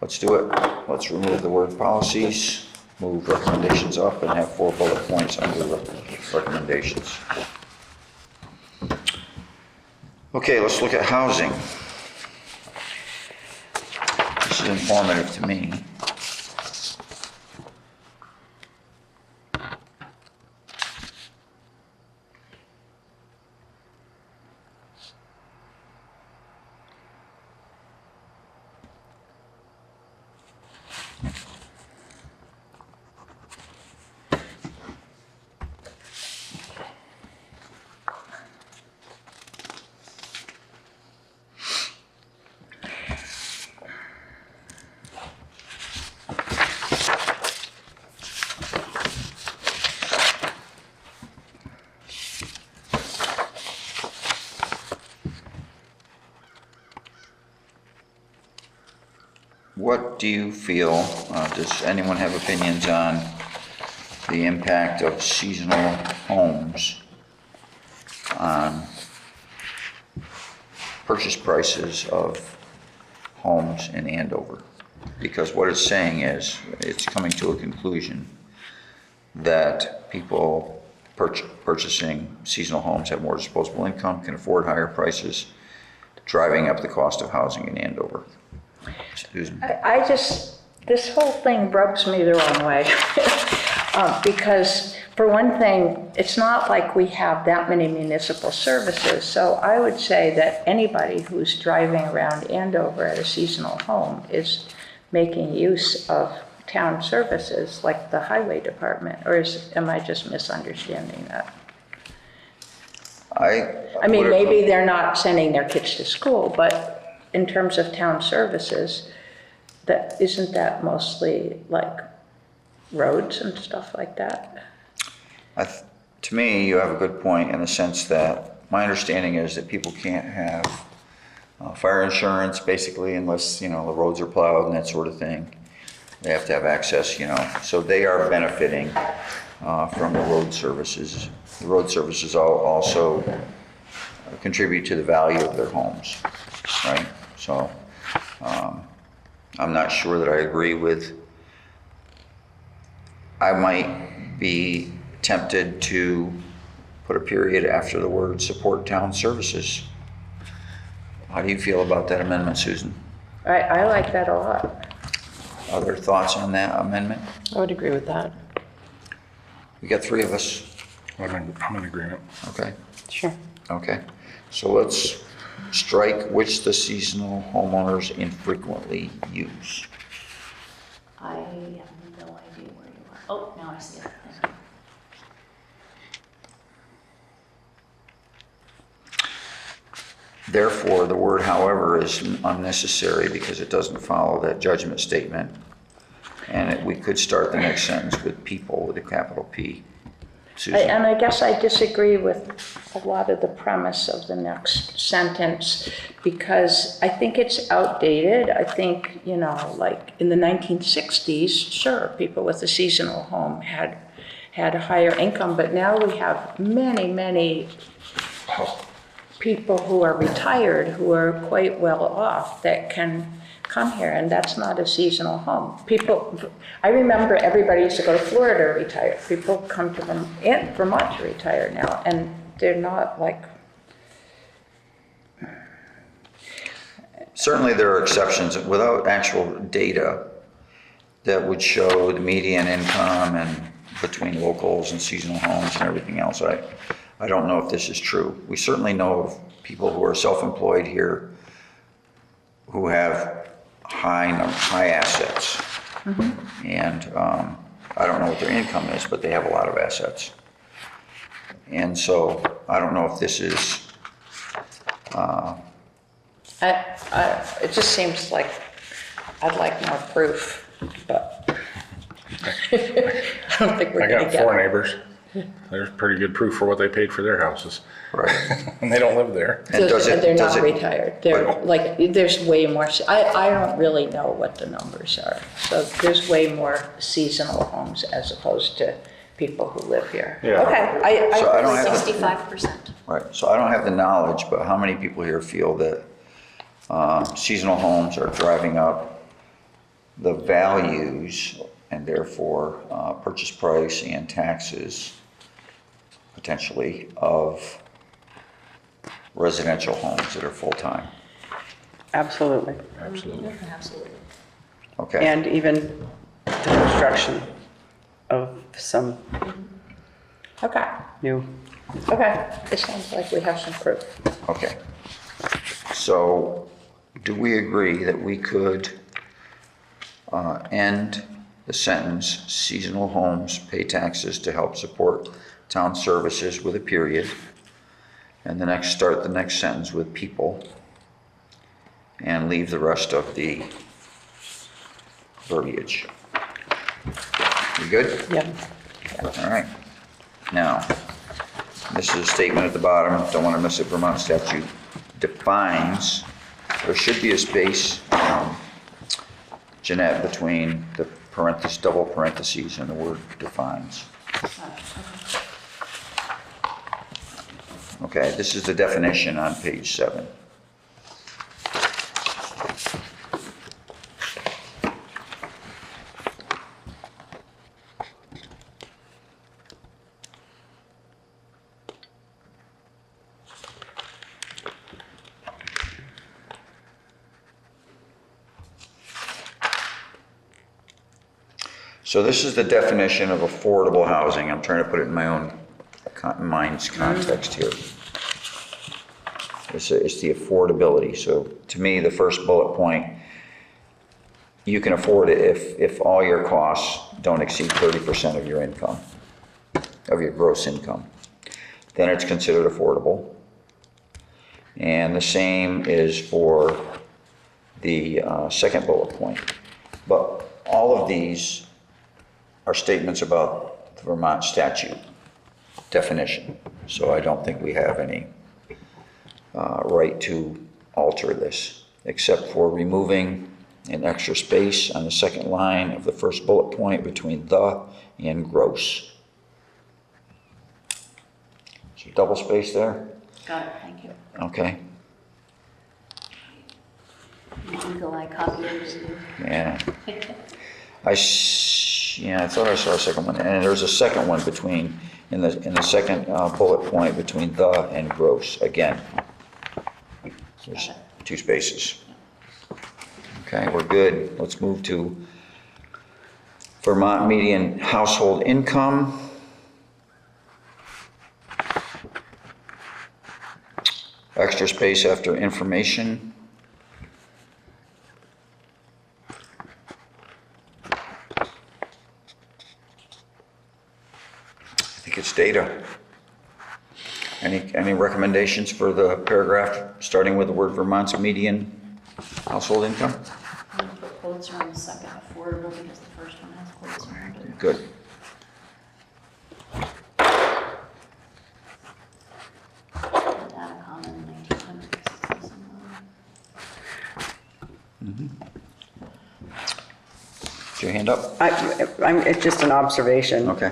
Let's do it. Let's remove the word policies, move recommendations up, and have 4 bullet points under the recommendations. Okay, let's look at housing. This is informative to me. What do you feel, does anyone have opinions on the impact of seasonal homes on purchase prices of homes in Andover? Because what it's saying is, it's coming to a conclusion that people purchasing seasonal homes have more disposable income, can afford higher prices, driving up the cost of housing in Andover. Susan? I just, this whole thing rubs me the wrong way. Because for one thing, it's not like we have that many municipal services. So I would say that anybody who's driving around Andover at a seasonal home is making use of town services like the highway department, or am I just misunderstanding that? I mean, maybe they're not sending their kids to school, but in terms of town services, isn't that mostly like roads and stuff like that? To me, you have a good point in the sense that my understanding is that people can't have fire insurance basically unless, the roads are plowed and that sort of thing. They have to have access, so they are benefiting from the road services. The road services also contribute to the value of their homes, right? So I'm not sure that I agree with. I might be tempted to put a period after the word support town services. How do you feel about that amendment, Susan? I like that a lot. Other thoughts on that amendment? I would agree with that. We got three of us. I'm in agreement. Okay. Sure. Okay. So let's strike which the seasonal homeowners infrequently use. I have no idea where you are. Oh, now I see it. Thank you. Therefore, the word however is unnecessary because it doesn't follow that judgment statement. And we could start the next sentence with people with a capital P. Susan? And I guess I disagree with a lot of the premise of the next sentence because I think it's outdated. I think, like in the 1960s, sure, people with a seasonal home had a higher income, but now we have many, many people who are retired who are quite well off that can come here, and that's not a seasonal home. I remember everybody used to go to Florida to retire. People come to Vermont to retire now, and they're not like... Certainly there are exceptions without actual data that would show the median income and between locals and seasonal homes and everything else. I don't know if this is true. We certainly know of people who are self-employed here who have high assets. Mm-hmm. And I don't know what their income is, but they have a lot of assets. And so I don't know if this is... it just seems like I'd like more proof, but I don't think we're I going to got get 4 it. neighbors. There's pretty good proof for what they paid for their houses. Right. And they don't live there. And They're not retired. They're like, there's way more, I don't really know what the numbers are. So there's way more seasonal homes as opposed to people who live here. Yeah. Okay. So I don't have to- 65%. Right, so I don't have the knowledge, but how many people here feel that seasonal homes are driving up the values and therefore purchase price and taxes potentially of residential homes that are full-time? Absolutely. Absolutely. Absolutely. Okay, And even the construction of some Okay. new. Okay. It sounds like we have some proof. okay. So do we agree that we could end the sentence, seasonal homes pay taxes to help support town services with a period, and start the next sentence with people, and leave the rest of the verbiage? You good? Yep. All right. Now, this is a statement at the bottom, don't want to miss it. Vermont statute defines, there should be a space, Jeanette, between the double parentheses and the word defines. Okay, this is the definition on page 7. So this is the definition of affordable housing. I'm trying to put it in my own mind's context here. It's the affordability. So to me, the first bullet point, you can afford it if all your costs don't exceed 30% of your income, of your gross income. Then it's considered affordable. And the same is for the second bullet point. But all of these are statements about the Vermont statute definition. So I don't think we have any right to alter this, except for removing an extra space on the second line of the first bullet point between the and gross. So double space there, Got it, thank you. okay? Eagle eye copiers. Yeah. Yeah, I thought I saw a second one, and there's a second one between, in the second bullet point between the and gross, again. There's 2 spaces. Okay, we're good. Let's move to Vermont median household income. Extra space after information. I think it's data. Any recommendations for the paragraph starting with the word Vermont's median household income? I'm gonna put quotes around the second, affordable, because the first one has quotes around it. Good. Data common 1960 Is your hand up? It's just an observation. Okay.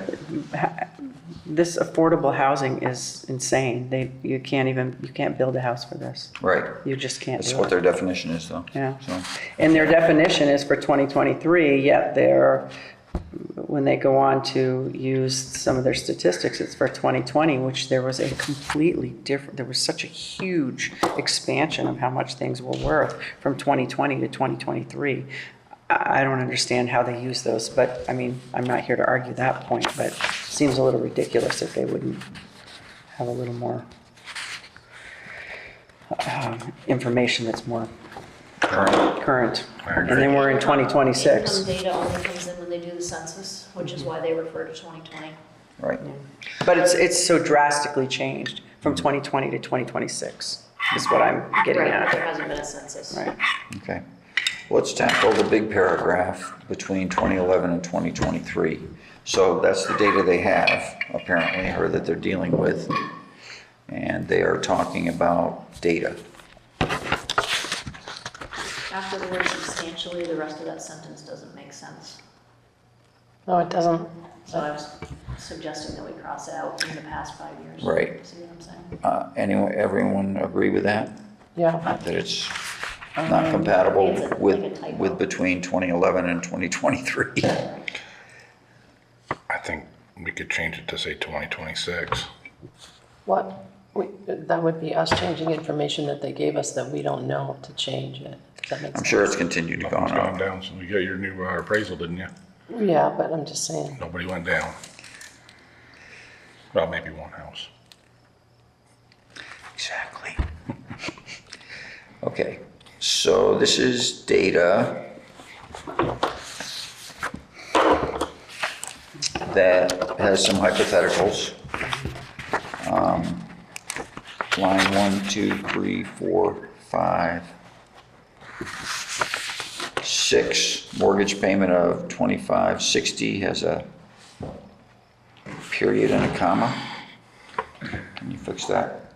This affordable housing is insane. You can't build a house for this. Right. You just can't That's do what it. their definition is, though. Yeah. So, And their definition is for 2023, yet when they go on to use some of their statistics, it's for 2020, which there was a completely different, there was such a huge expansion of how much things were worth from 2020 to 2023. I don't understand how they use those, but I mean, I'm not here to argue that point, but it seems a little ridiculous if they wouldn't have a little more information that's more current. And then we're in 2026. Income data only comes in when they do the census, which is why they refer to 2020. right. But it's so drastically changed from 2020 to 2026, is what I'm getting Right, at. there hasn't been a census. Right. Okay. Let's tackle the big paragraph between 2011 and 2023. So that's the data they have, apparently, or that they're dealing with. And they are talking about data. After the word substantially, the rest of that sentence doesn't make sense. No, it doesn't. So I was suggesting that we cross it out in the past 5 years. Right. See what I'm saying? Everyone agree with that? Yeah. That it's not compatible It's like a with typo. between 2011 and 2023? I think we could change it to say 2026. What? That would be us changing information that they gave us that we don't know to change it. Does that make sense? I'm sure it's continued to go Nothing's gone up. down, so you got your new appraisal, didn't you? Yeah, but I'm just saying. Nobody went down. Well, maybe one house. Exactly. Okay, so this is data that has some hypotheticals. Line 1, 2, 3, 4, 5, 6, mortgage payment of 2560 has a period and a comma. Can you fix that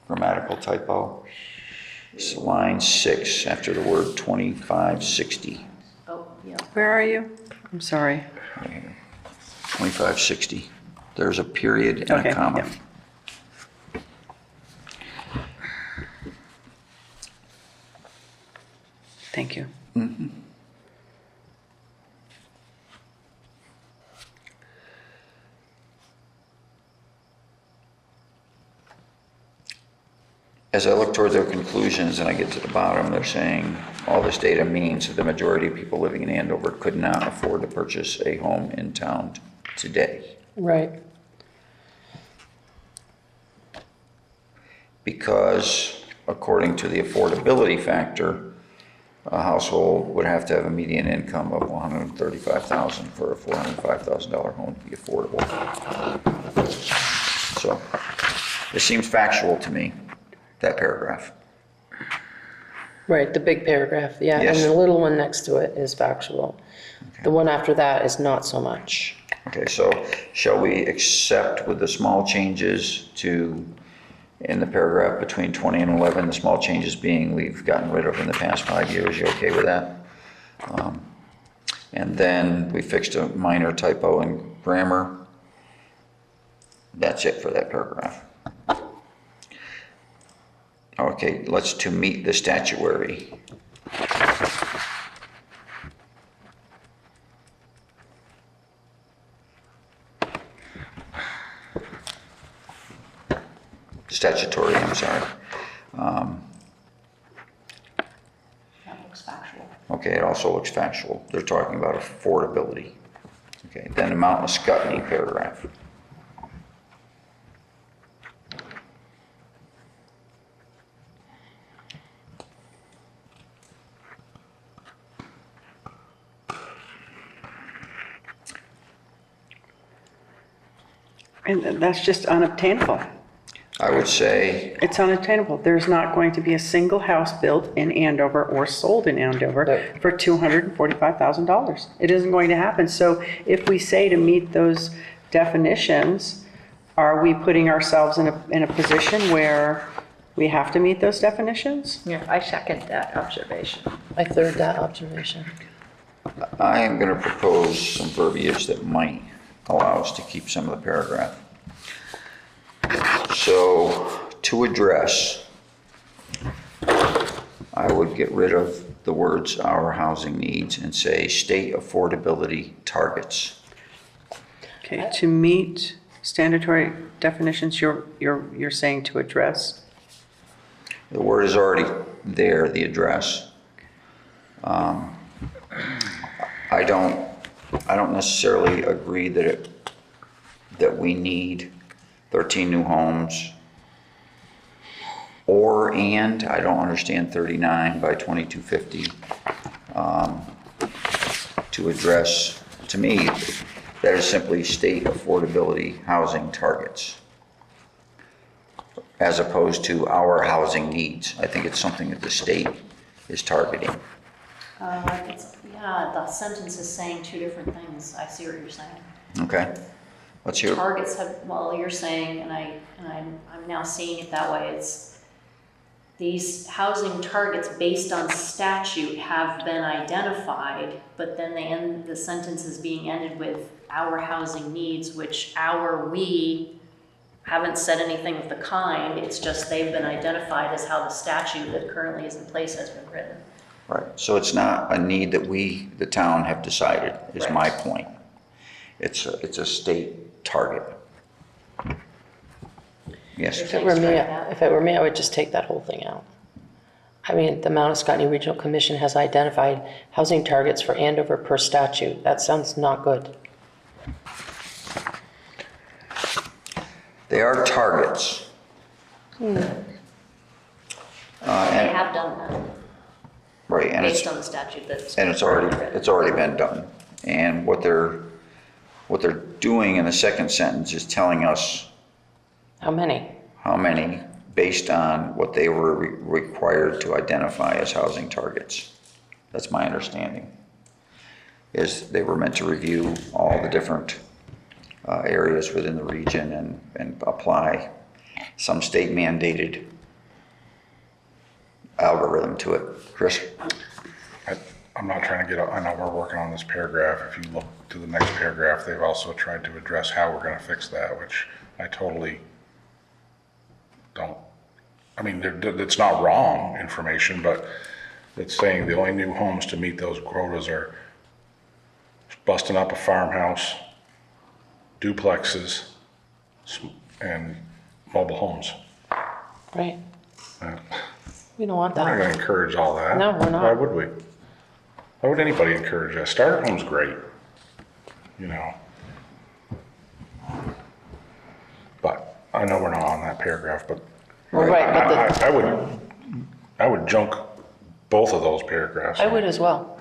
grammatical typo? It's line 6 after the word 2560. Oh, yeah. Where are you? I'm sorry. 2560. There's a period and Okay, a comma. yeah. Thank you. as I look toward their conclusions and I get to the bottom, they're saying all this data means that the majority of people living in Andover could not afford to purchase a home in town today. Right. Because according to the affordability factor, a household would have to have a median income of $135,000 for a $405,000 home to be affordable. So it seems factual to me, that paragraph. Right, the big paragraph, yeah, and Yes. the little one next to it is factual. The one after that is not so much. Okay, so shall we accept with the small changes to, in the paragraph between 20 and 11, the small changes being we've gotten rid of in the past 5 years? You okay with that? And then we fixed a minor typo in grammar. That's it for that paragraph. Okay, let's to meet the statutory. Statutory, I'm sorry. That looks factual. Okay, it also looks factual. They're talking about affordability. Okay, then the Mount Scottney paragraph. And that's just unobtainable. I would say, It's unattainable. There's not going to be a single house built in Andover or sold in Andover Right. for $245,000. It isn't going to happen. So if we say to meet those definitions, are we putting ourselves in a position where we have to meet those definitions? Yeah, I second that observation. I third that observation. I am going to propose some verbiage that might allow us to keep some of the paragraph. So, to address, I would get rid of the words "our housing needs" and say "state affordability targets." Okay, to meet statutory definitions, you're saying to address? The word is already there, the address. I don't necessarily agree that we need 13 new homes, and I don't understand 39 by 2250 to address. To me, that is simply state affordability housing targets, as opposed to our housing needs. I think it's something that the state is targeting. Yeah, the sentence is saying two different things. I see what you're saying. Okay, let's hear. Targets have, well, you're saying, and I'm now seeing it that way, it's these housing targets based on statute have been identified, but then they end, the sentence is being ended with our housing needs, which we haven't said anything of the kind. It's just they've been identified as how the statute that currently is in place has been written. Right, so it's not a need that we, the town, have decided, is my point. It's a state target. Yes, If it were me, I would just take that whole thing out. I mean, the Mount Scottney Regional Commission has identified housing targets for Andover per statute. That sounds not good. they are targets. They And, have done that, right, and it's, based on the statute that's. and it's already been done. And what they're doing in the second sentence is telling us How many? how many based on what they were required to identify as housing targets. That's my understanding. Is they were meant to review all the different areas within the region and apply some state mandated algorithm to it. Chris? I'm not trying to get, I know we're working on this paragraph. If you look to the next paragraph, they've also tried to address how we're gonna fix that, which I totally don't. I mean, it's not wrong information, but it's saying the only new homes to meet those quotas are busting up a farmhouse, duplexes, and mobile homes. Right. We don't want We're not that. gonna encourage all that. No, we're not. Why would we? Why would anybody encourage that? Starter home's great, you know. But I know we're not on that paragraph, but Well, right, but I would junk both of those paragraphs. I would as well.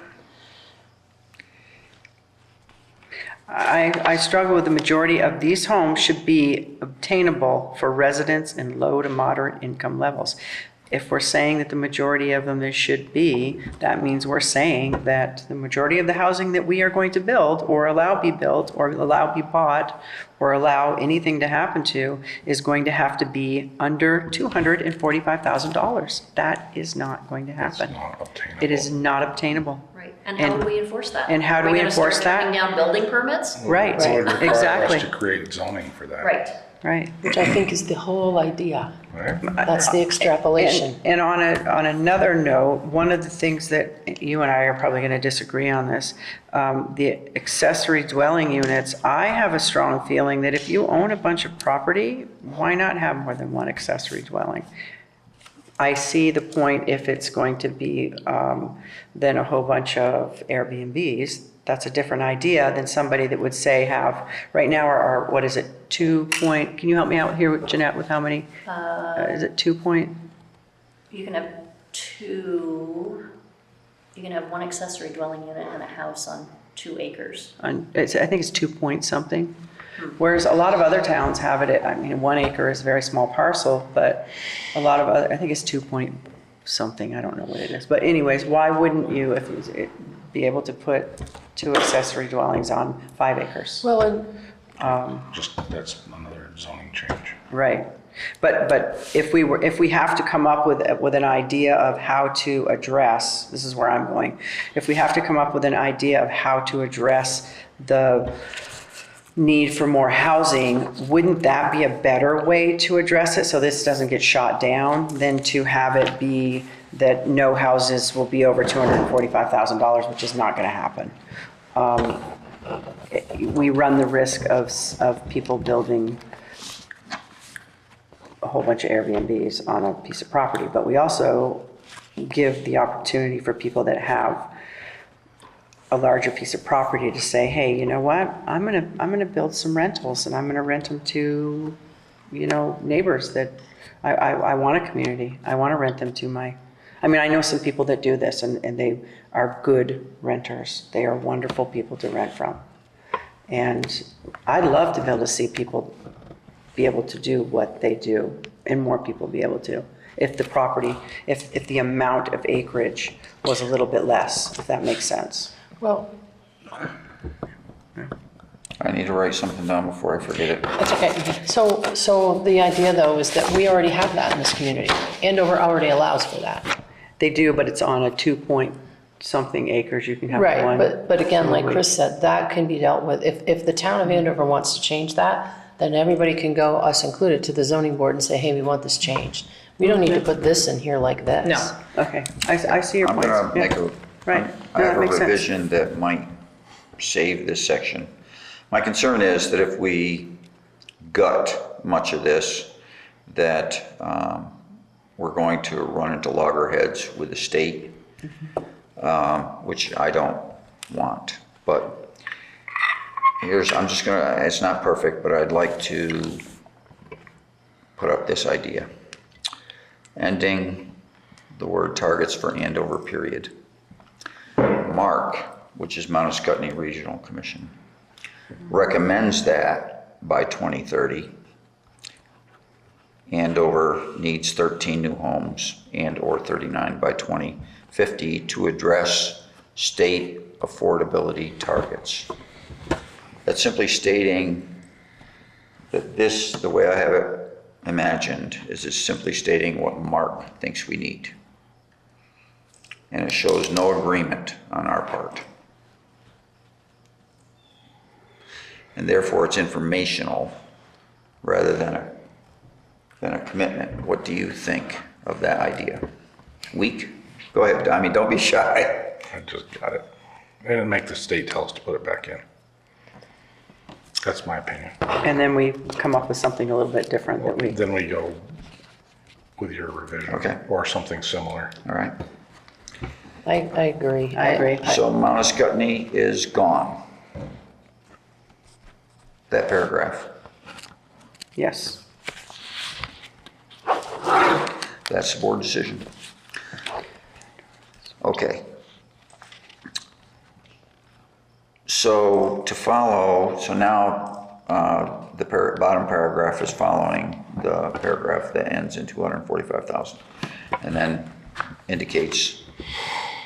I struggle with the majority of these homes should be obtainable for residents in low to moderate income levels. If we're saying that the majority of them there should be, that means we're saying that the majority of the housing that we are going to build or allow be built or allow be bought or allow anything to happen to is going to have to be under $245,000. That is not going to happen. It's not obtainable. It is not obtainable. Right, and how do we enforce that? and how do we enforce that? Are we gonna start tracking down building permits? Right, It would require exactly, us to create zoning for that. Right. right. Which I think is the whole idea. Right? That's the extrapolation. And on another note, one of the things that you and I are probably going to disagree on this, the accessory dwelling units, I have a strong feeling that if you own a bunch of property, why not have more than one accessory dwelling? I see the point if it's going to be then a whole bunch of Airbnbs. That's a different idea than somebody that would say have, right now our what is it, can you help me out here, Jeanette, with how many? Is it 2 point? You can have one accessory dwelling unit in a house on 2 acres. I think it's 2 point something. Whereas a lot of other towns have it at, 1 acre is a very small parcel, but a lot of other, I think it's 2 point something, I don't know what it is. But anyways, why wouldn't you, if be able to put 2 accessory dwellings on 5 acres? Well, and Just, that's another zoning change. Right. But if we have to come up with an idea of how to address, this is where I'm going, if we have to come up with an idea of how to address the need for more housing, wouldn't that be a better way to address it so this doesn't get shot down than to have it be that no houses will be over $245,000, which is not going to happen. We run the risk of people building a whole bunch of Airbnbs on a piece of property, but we also give the opportunity for people that have a larger piece of property to say, hey, you know what, I'm gonna build some rentals and I'm gonna rent them to, neighbors that I want a community. I want to rent them to I know some people that do this and they are good renters. They are wonderful people to rent from. And I'd love to be able to see people be able to do what they do and more people be able to. If if the amount of acreage was a little bit less, if that makes sense. well, I need to write something down before I forget it. that's okay. So the idea though is that we already have that in this community. Andover already allows for that. They do, but it's on a 2 point something acres. You can have Right, one. but again, like Chris said, that can be dealt with. If the town of Andover wants to change that, then everybody can go, us included, to the zoning board and say, hey, we want this changed. We don't need to put this in here like this. No. Okay, I see your I'm point. gonna make a, Right. I No, have that a makes sense. revision that might save this section. My concern is that if we gut much of this, that we're going to run into loggerheads with the state, which I don't want. But I'm just gonna, it's not perfect, but I'd like to put up this idea. Ending the word targets for Andover, period. Mark, which is Mount Scottney Regional Commission, recommends that by 2030, Andover needs 13 new homes and/or 39 by 2050 to address state affordability targets. That's simply stating that this, the way I have it imagined, is it's simply stating what Mark thinks we need. And it shows no agreement on our part. And therefore it's informational rather than a commitment. What do you think of that idea? Weak? Go ahead, don't be shy. I just got it. And make the state tell us to put it back in. That's my opinion. And then we come up with something a little bit different that we, Then we go, with your revision. Okay. Or something similar. All right. I agree. I agree. So Mount Scottney is gone. That paragraph. Yes. That's the board decision. Okay. So to follow, so now the bottom paragraph is following the paragraph that ends in 245,000, and then indicates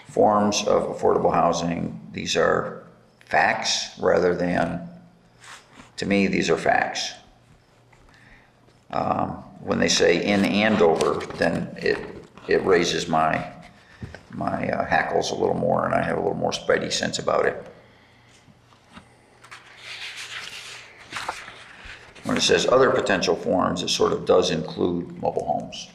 forms of affordable housing. These are facts rather than, to me, these are facts. When they say in Andover, then it raises my hackles a little more, and I have a little more spidey sense about it. When it says other potential forms, it sort of does include mobile homes.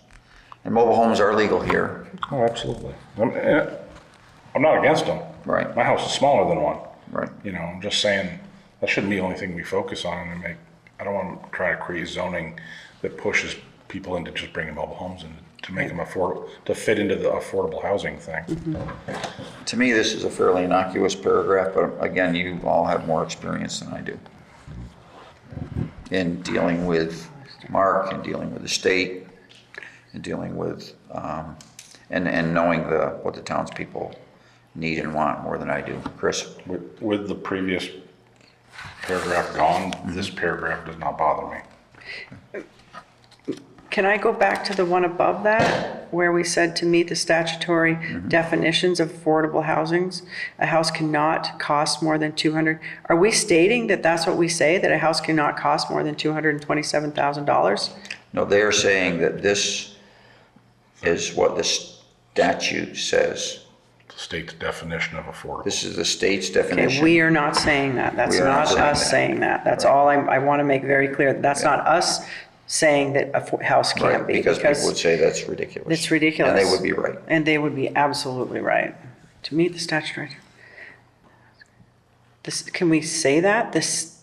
And mobile homes are legal here. Oh, absolutely. I'm not against them. Right. My house is smaller than one. Right. You know, I'm just saying that shouldn't be the only thing we focus on and I don't want to try to create zoning that pushes people into just bringing mobile homes in to make them affordable, to fit into the affordable housing thing. Mm-hmm. To me, this is a fairly innocuous paragraph, but again, you all have more experience than I do in dealing with Mark and dealing with the state and dealing with, and knowing what the townspeople need and want more than I do. Chris? With the previous paragraph gone, this paragraph does not bother me. Can I go back to the one above that, where we said to meet the statutory definitions of affordable housings, a house cannot cost more than 200, are we stating that that's what we say, that a house cannot cost more than $227,000? No, they are saying that this is what the statute says. The state's definition of affordable. This is the state's Okay, definition. we are not saying that. That's We are not not us saying saying that. That's Right. all I want to make very clear. That's not us saying that a house can't Right, be. because people would say that's ridiculous. It's ridiculous. And they would be right. And they would be absolutely right. To meet the statutory. This, can we say that?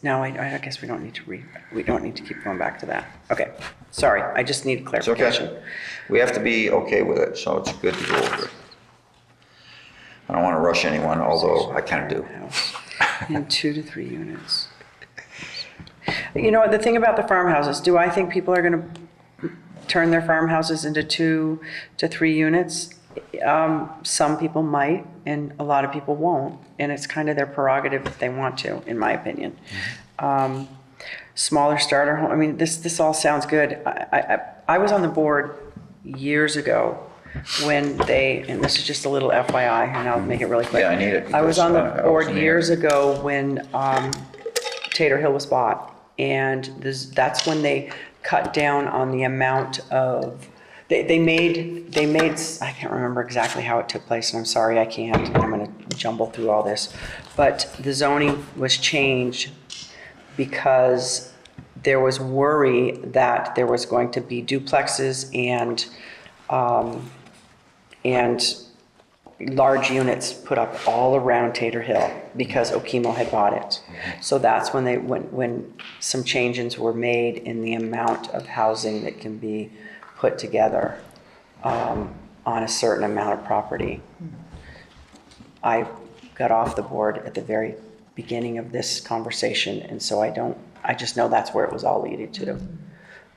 No, I guess we don't need to keep going back to that. Okay, sorry, I just need It's clarification. okay. We have to be okay with it, so it's good to go over it. I don't want to rush anyone, although I kind of do. House in 2 to 3 units. You know, the thing about the farmhouses, do I think people are going to turn their farmhouses into 2 to 3 units? Some people might, and a lot of people won't, and it's kind of their prerogative if they want to, in my opinion. Smaller starter home, I mean, this all sounds good. I was on the board years ago when they, and this is just a little FYI, and I'll make it really quick. Yeah, I need it I was because, on the I board wasn't years here. ago when Tater Hill was bought, and that's when they cut down on the amount of, they made, I can't remember exactly how it took place, and I'm sorry I can't, I'm gonna jumble through all this, but the zoning was changed because there was worry that there was going to be duplexes and large units put up all around Tater Hill because Okemo had bought it. So that's when when some changes were made in the amount of housing that can be put together on a certain amount of property. I got off the board at the very beginning of this conversation, and so I just know that's where it was all leading to.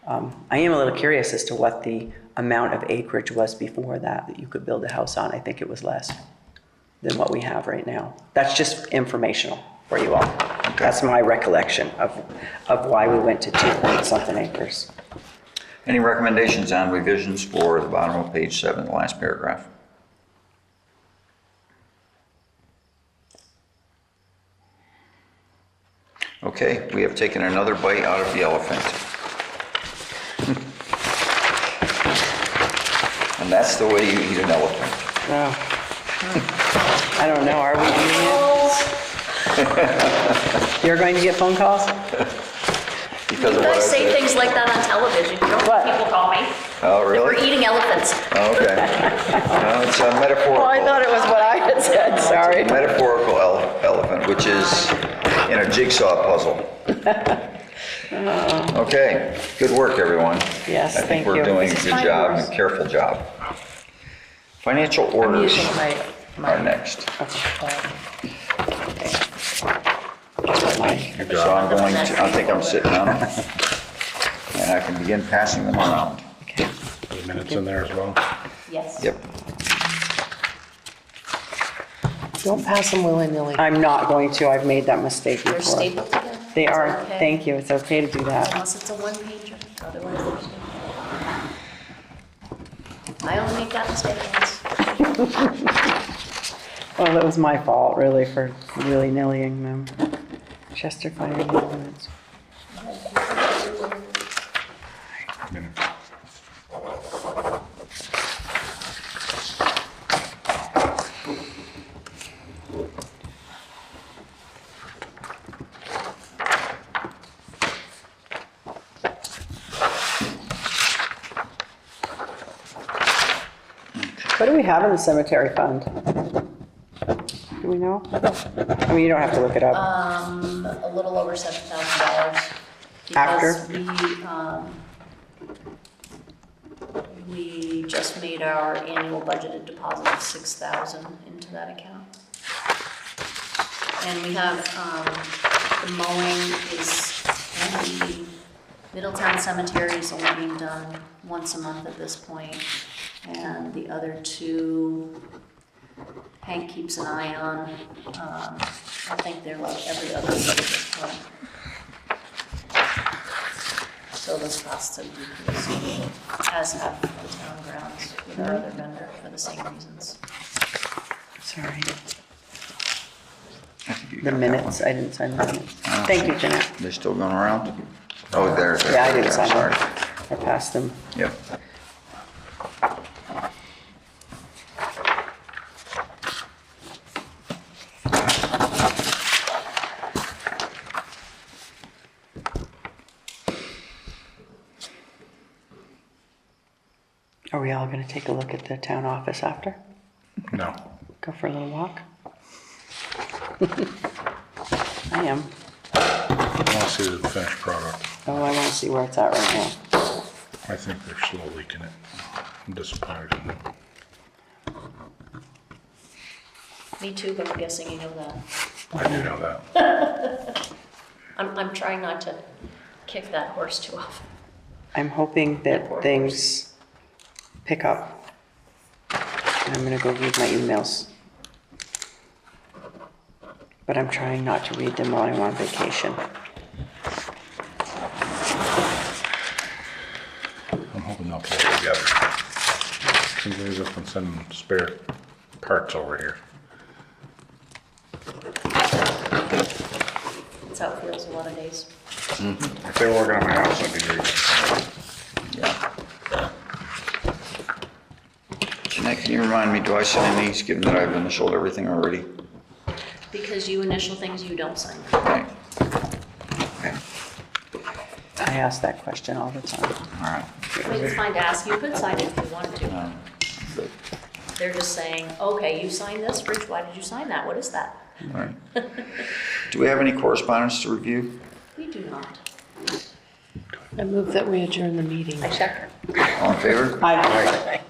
I am a little curious as to what the amount of acreage was before that you could build a house on. I think it was less than what we have right now. That's just informational for you all. That's my recollection of why we went to 2-point-something acres. Any recommendations on revisions for the bottom of page 7, the last paragraph? Okay, we have taken another bite out of the elephant. And that's the way you eat an elephant. Oh. I don't know, are we doing it? You're going to get phone calls? Because You of what I guys say said. things like that on television. You don't What? have people call me. Oh, We're really? eating elephants. Oh, okay. No, it's a metaphorical. Oh, I thought it was what I had said, sorry. Metaphorical elephant, which is in a jigsaw puzzle. Okay, good work, everyone. Yes, I think thank we're you. doing a This is good my job voice. and careful job. Financial I'm orders using are next. So I'm going to, I think I'm sitting down, and I can begin passing them around. The minutes in there as well. Yes. Yep. Don't pass them willy-nilly. I'm not going to, I've made that mistake They're before. stapled together. They It's are, okay. thank you, it's okay to do that. Unless it's a one-pager, otherwise they're stapled. I only make that mistake once. Well, that was my fault, really, for willy-nillying them. Chester Fire Ambulance. Minutes. What do we have in the cemetery fund? Do we know? I mean, you don't have to look it up. A little over $7,000. After? Because we just made our annual budgeted deposit of $6,000 into that account. And we have, the mowing is, and the Middletown Cemetery is only being done once a month at this point. And the other two, Hank keeps an eye on. I think they're like every other week at this point. So those costs have decreased, as have the town grounds with our other vendor for the same reasons. Sorry. I think you The got that minutes, I didn't sign the minutes. Thank you, Jeanette. one. They still going around? Oh, there. Yeah, I didn't sign Sorry. them. I passed them. Yep. Are we all gonna take a look at the town office after? No. Go for a little walk? I am. I want to see the finished product. Oh, I wanna see where it's at right now. I think they're slow leaking it. I'm disappointed in them. Me too, but I'm guessing you know that. I do know that. I'm trying not to kick that horse too often. I'm hoping that things pick up. And I'm gonna go read my emails. But I'm trying not to read them while I'm on vacation. I'm hoping they'll pull it together. Seems as if I'm sending spare parts over here. That's how it feels a lot of days. If they were working on my house, I'd be great. Yeah. Jeanette, can you remind me, do I sign these, given that I've initialed everything already? Because you initial things you don't sign. Okay. Okay, I ask that question all the time. all right. I mean, it's fine to ask, you could sign it if you wanted to. Good. They're just saying, okay, you signed this, Rich, why did you sign that? What is that? All right. Do we have any correspondence to review? We do not. I move that we adjourn the meeting. I check. All in favor? Hi.